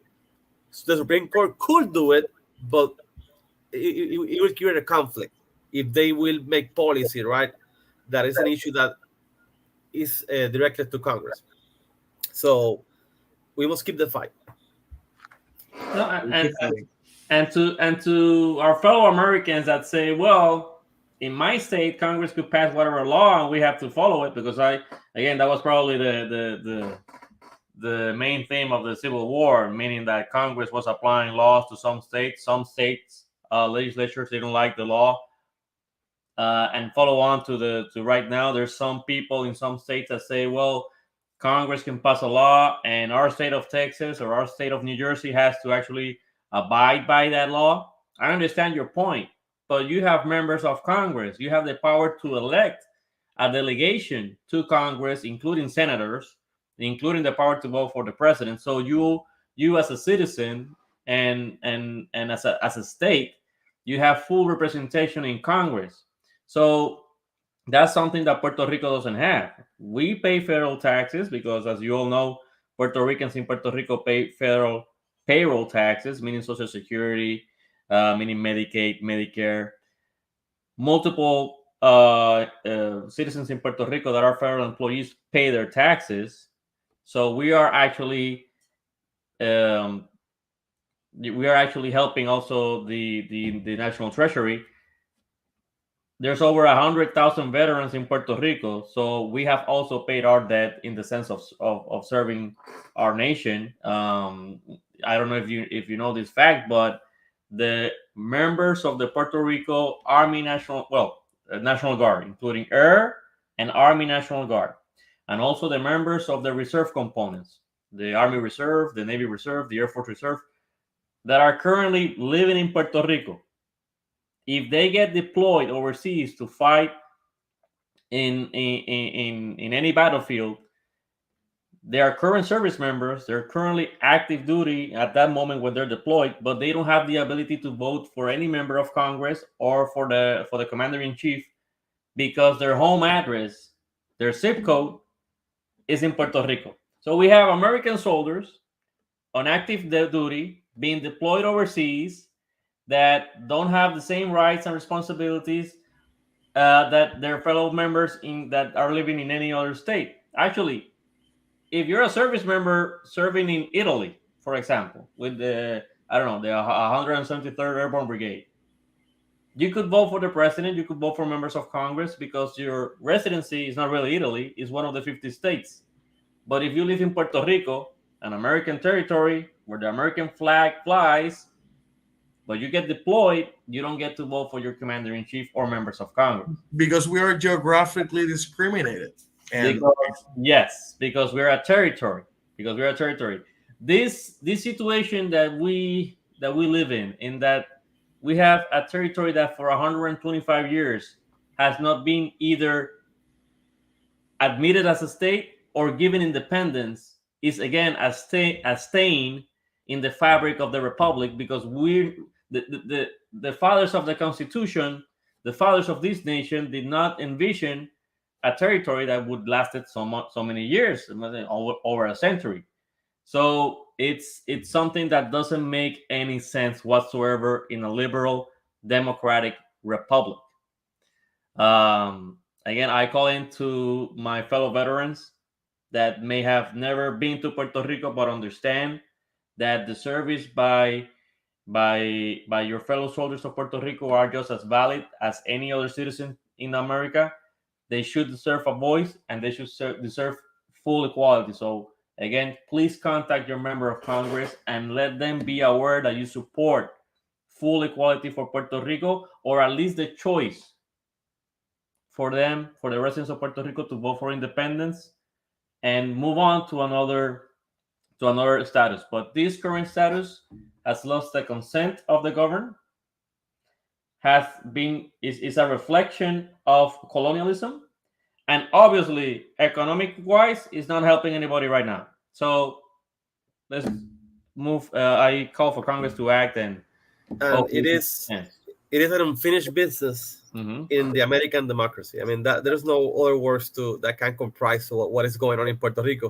So the Supreme Court could do it, but it would create a conflict if they will make policy, right, that is an issue that is directed to Congress. So we must keep the fight. No, We keep fighting. and to our fellow Americans that say, well, in my state, Congress could pass whatever law and we have to follow it, because that was probably the main theme of the Civil War, meaning that Congress was applying laws to some states. Some states legislatures didn't like the law, and follow on to right now. There's some people in some states that say, well, Congress can pass a law, and our state of Texas or our state of New Jersey has to actually abide by that law. I understand your point, but you have members of Congress. You have the power to elect a delegation to Congress, including senators, including the power to vote for the president. So you as a citizen and as a state, you have full representation in Congress. So that's something that Puerto Rico doesn't have. We pay federal taxes because, as you all know, Puerto Ricans in Puerto Rico pay federal payroll taxes, meaning Social Security, meaning Medicaid, Medicare. Multiple citizens in Puerto Rico that are federal employees pay their taxes. So we are actually helping also the national treasury. There's over 100,000 veterans in Puerto Rico, so we have also paid our debt in the sense of serving our nation. I don't know if you know this fact, but the members of the Puerto Rico Army National Guard, including Air and Army National Guard, and also the members of the reserve components, the Army Reserve, the Navy Reserve, the Air Force Reserve, that are currently living in Puerto Rico. If they get deployed overseas to fight in any battlefield, they are current service members. They're currently active duty at that moment when they're deployed, but they don't have the ability to vote for any member of Congress or for the commander in chief, because their home address, their zip code, is in Puerto Rico. So we have American soldiers on active duty being deployed overseas that don't have the same rights and responsibilities that their fellow members that are living in any other state. Actually, if you're a service member serving in Italy, for example, with the 173rd Airborne Brigade, you could vote for the president, you could vote for members of Congress, because your residency is not really Italy, it's one of the 50 states. But if you live in Puerto Rico, an American territory where the American flag flies, but you get deployed, you don't get to vote for your commander-in-chief or members of Congress. Because we are geographically discriminated. And because we're a territory. This situation that we live in that we have a territory that for 125 years has not been either admitted as a state or given independence, is again a stain in the fabric of the republic, because the fathers of the Constitution, the fathers of this nation, did not envision a territory that would lasted so many years, over a century. So it's something that doesn't make any sense whatsoever in a liberal democratic republic. Again, I call into my fellow veterans that may have never been to Puerto Rico but understand that the service by your fellow soldiers of Puerto Rico are just as valid as any other citizen in America. They should deserve a voice, and they should deserve full equality. So again, please contact your member of Congress and let them be aware that you support full equality for Puerto Rico, or at least the choice for them, for the residents of Puerto Rico, to vote for independence and move on to another status. But this current status has lost the consent of the governed, is a reflection of colonialism, and obviously economic wise is not helping anybody right now. So let's move. I call for Congress to act, and it is an unfinished business in the American democracy. I mean, that there's no other words that can comprise what is going on in Puerto Rico.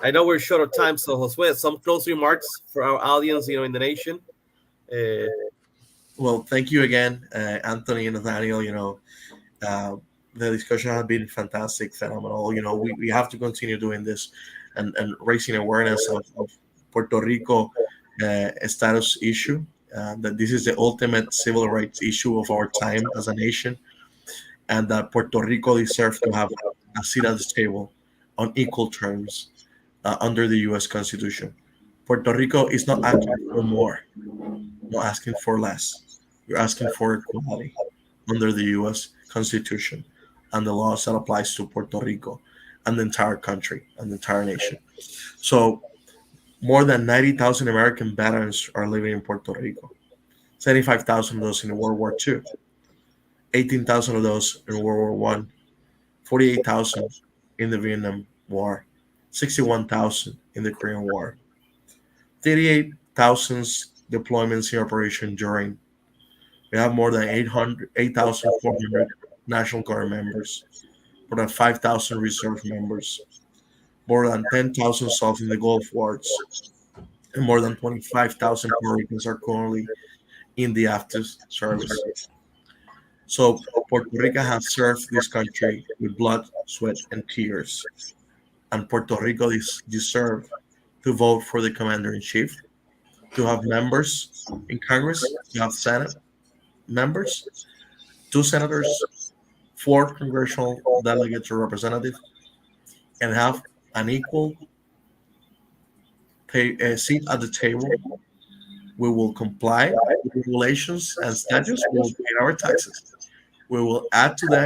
I know we're short of time, so Josue, some close remarks for our audience, in the nation. Well, thank you again, Anthony and Nathaniel. Uh, the discussion has been fantastic, phenomenal. We have to continue doing this and raising awareness of Puerto Rico status issue. That this is the ultimate civil rights issue of our time as a nation, and that Puerto Rico deserves to have a seat at the table on equal terms under the U.S. Constitution. Puerto Rico is not asking for more, not asking for less. You're asking for equality under the U.S. Constitution and the laws that applies to Puerto Rico and the entire country and the entire nation. So more than 90,000 American veterans are living in Puerto Rico. 75,000 of those in World War II, 18,000 of those in World War One, 48,000 in the Vietnam War, 61,000 in the Korean War, 38,000 deployments in Operation During. We have more than 8,400 National Guard members, more than 5,000 reserve members, more than 10,000 solved in the Gulf Wars, and more than 25,000 Puerto Ricans are currently in the active service. So Puerto Rico has served this country with blood, sweat, and tears, and Puerto Rico deserve to vote for the commander in chief, to have members in Congress, to have Senate members, two senators, four congressional delegates or representatives, and have an equal seat at the table. We will comply with regulations and statutes. We will pay our taxes. We will add to the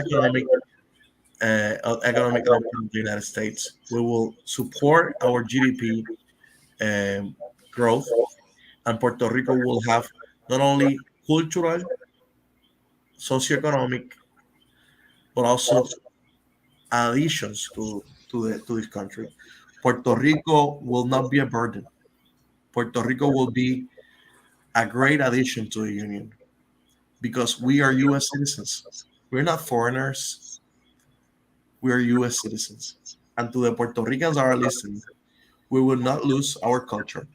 economic output of the United States. We will support our GDP growth, and Puerto Rico will have not only cultural, socioeconomic, but also additions to this country. Puerto Rico will not be a burden. Puerto Rico will be a great addition to the union because we are U.S. citizens. We're not foreigners. We are U.S. citizens. And to the Puerto Ricans that are listening, we will not lose our culture.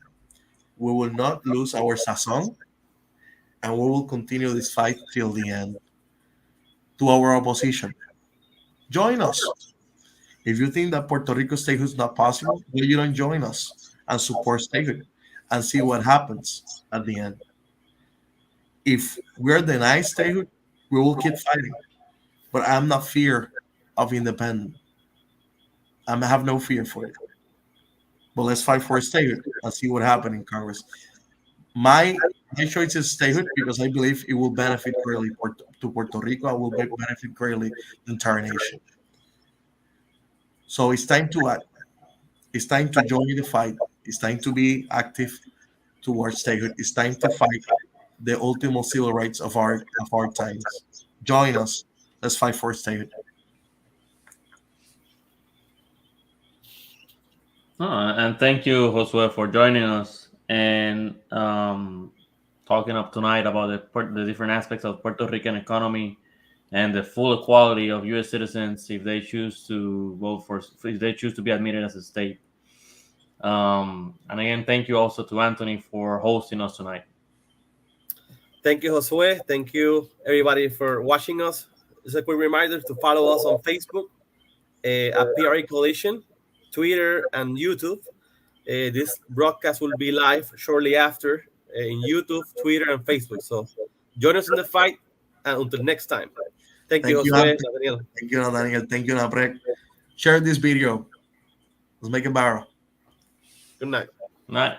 We will not lose our sazon, and we will continue this fight till the end. To our opposition, join us. If you think that Puerto Rico statehood is not possible, why you don't join us and support statehood and see what happens at the end. If we're denied statehood, we will keep fighting. But I'm not fear of independence. I have no fear for it. But let's fight for statehood and see what happens in Congress. My choice is statehood because I believe it will benefit greatly to Puerto Rico and will benefit greatly the entire nation. So it's time to act. It's time to join the fight. It's time to be active towards statehood. It's time to fight the ultimate civil rights of our times. Join us. Let's fight for statehood. And thank you, Josue, for joining us and talking up tonight about the different aspects of Puerto Rican economy and the full equality of U.S. citizens if they choose to vote for, if they choose to be admitted as a state. And again, thank you also to Anthony for hosting us tonight. Thank you, Josue. Thank you, everybody, for watching us. Just a quick reminder to follow us on Facebook at PRA Coalition, Twitter, and YouTube. This broadcast will be live shortly after in YouTube, Twitter, and Facebook. So join us in the fight, and until next time. Thank you, Josue. Daniel. Thank you, Daniel. Thank you, NAPREC. Share this video. Let's make it viral. Good night. Good night.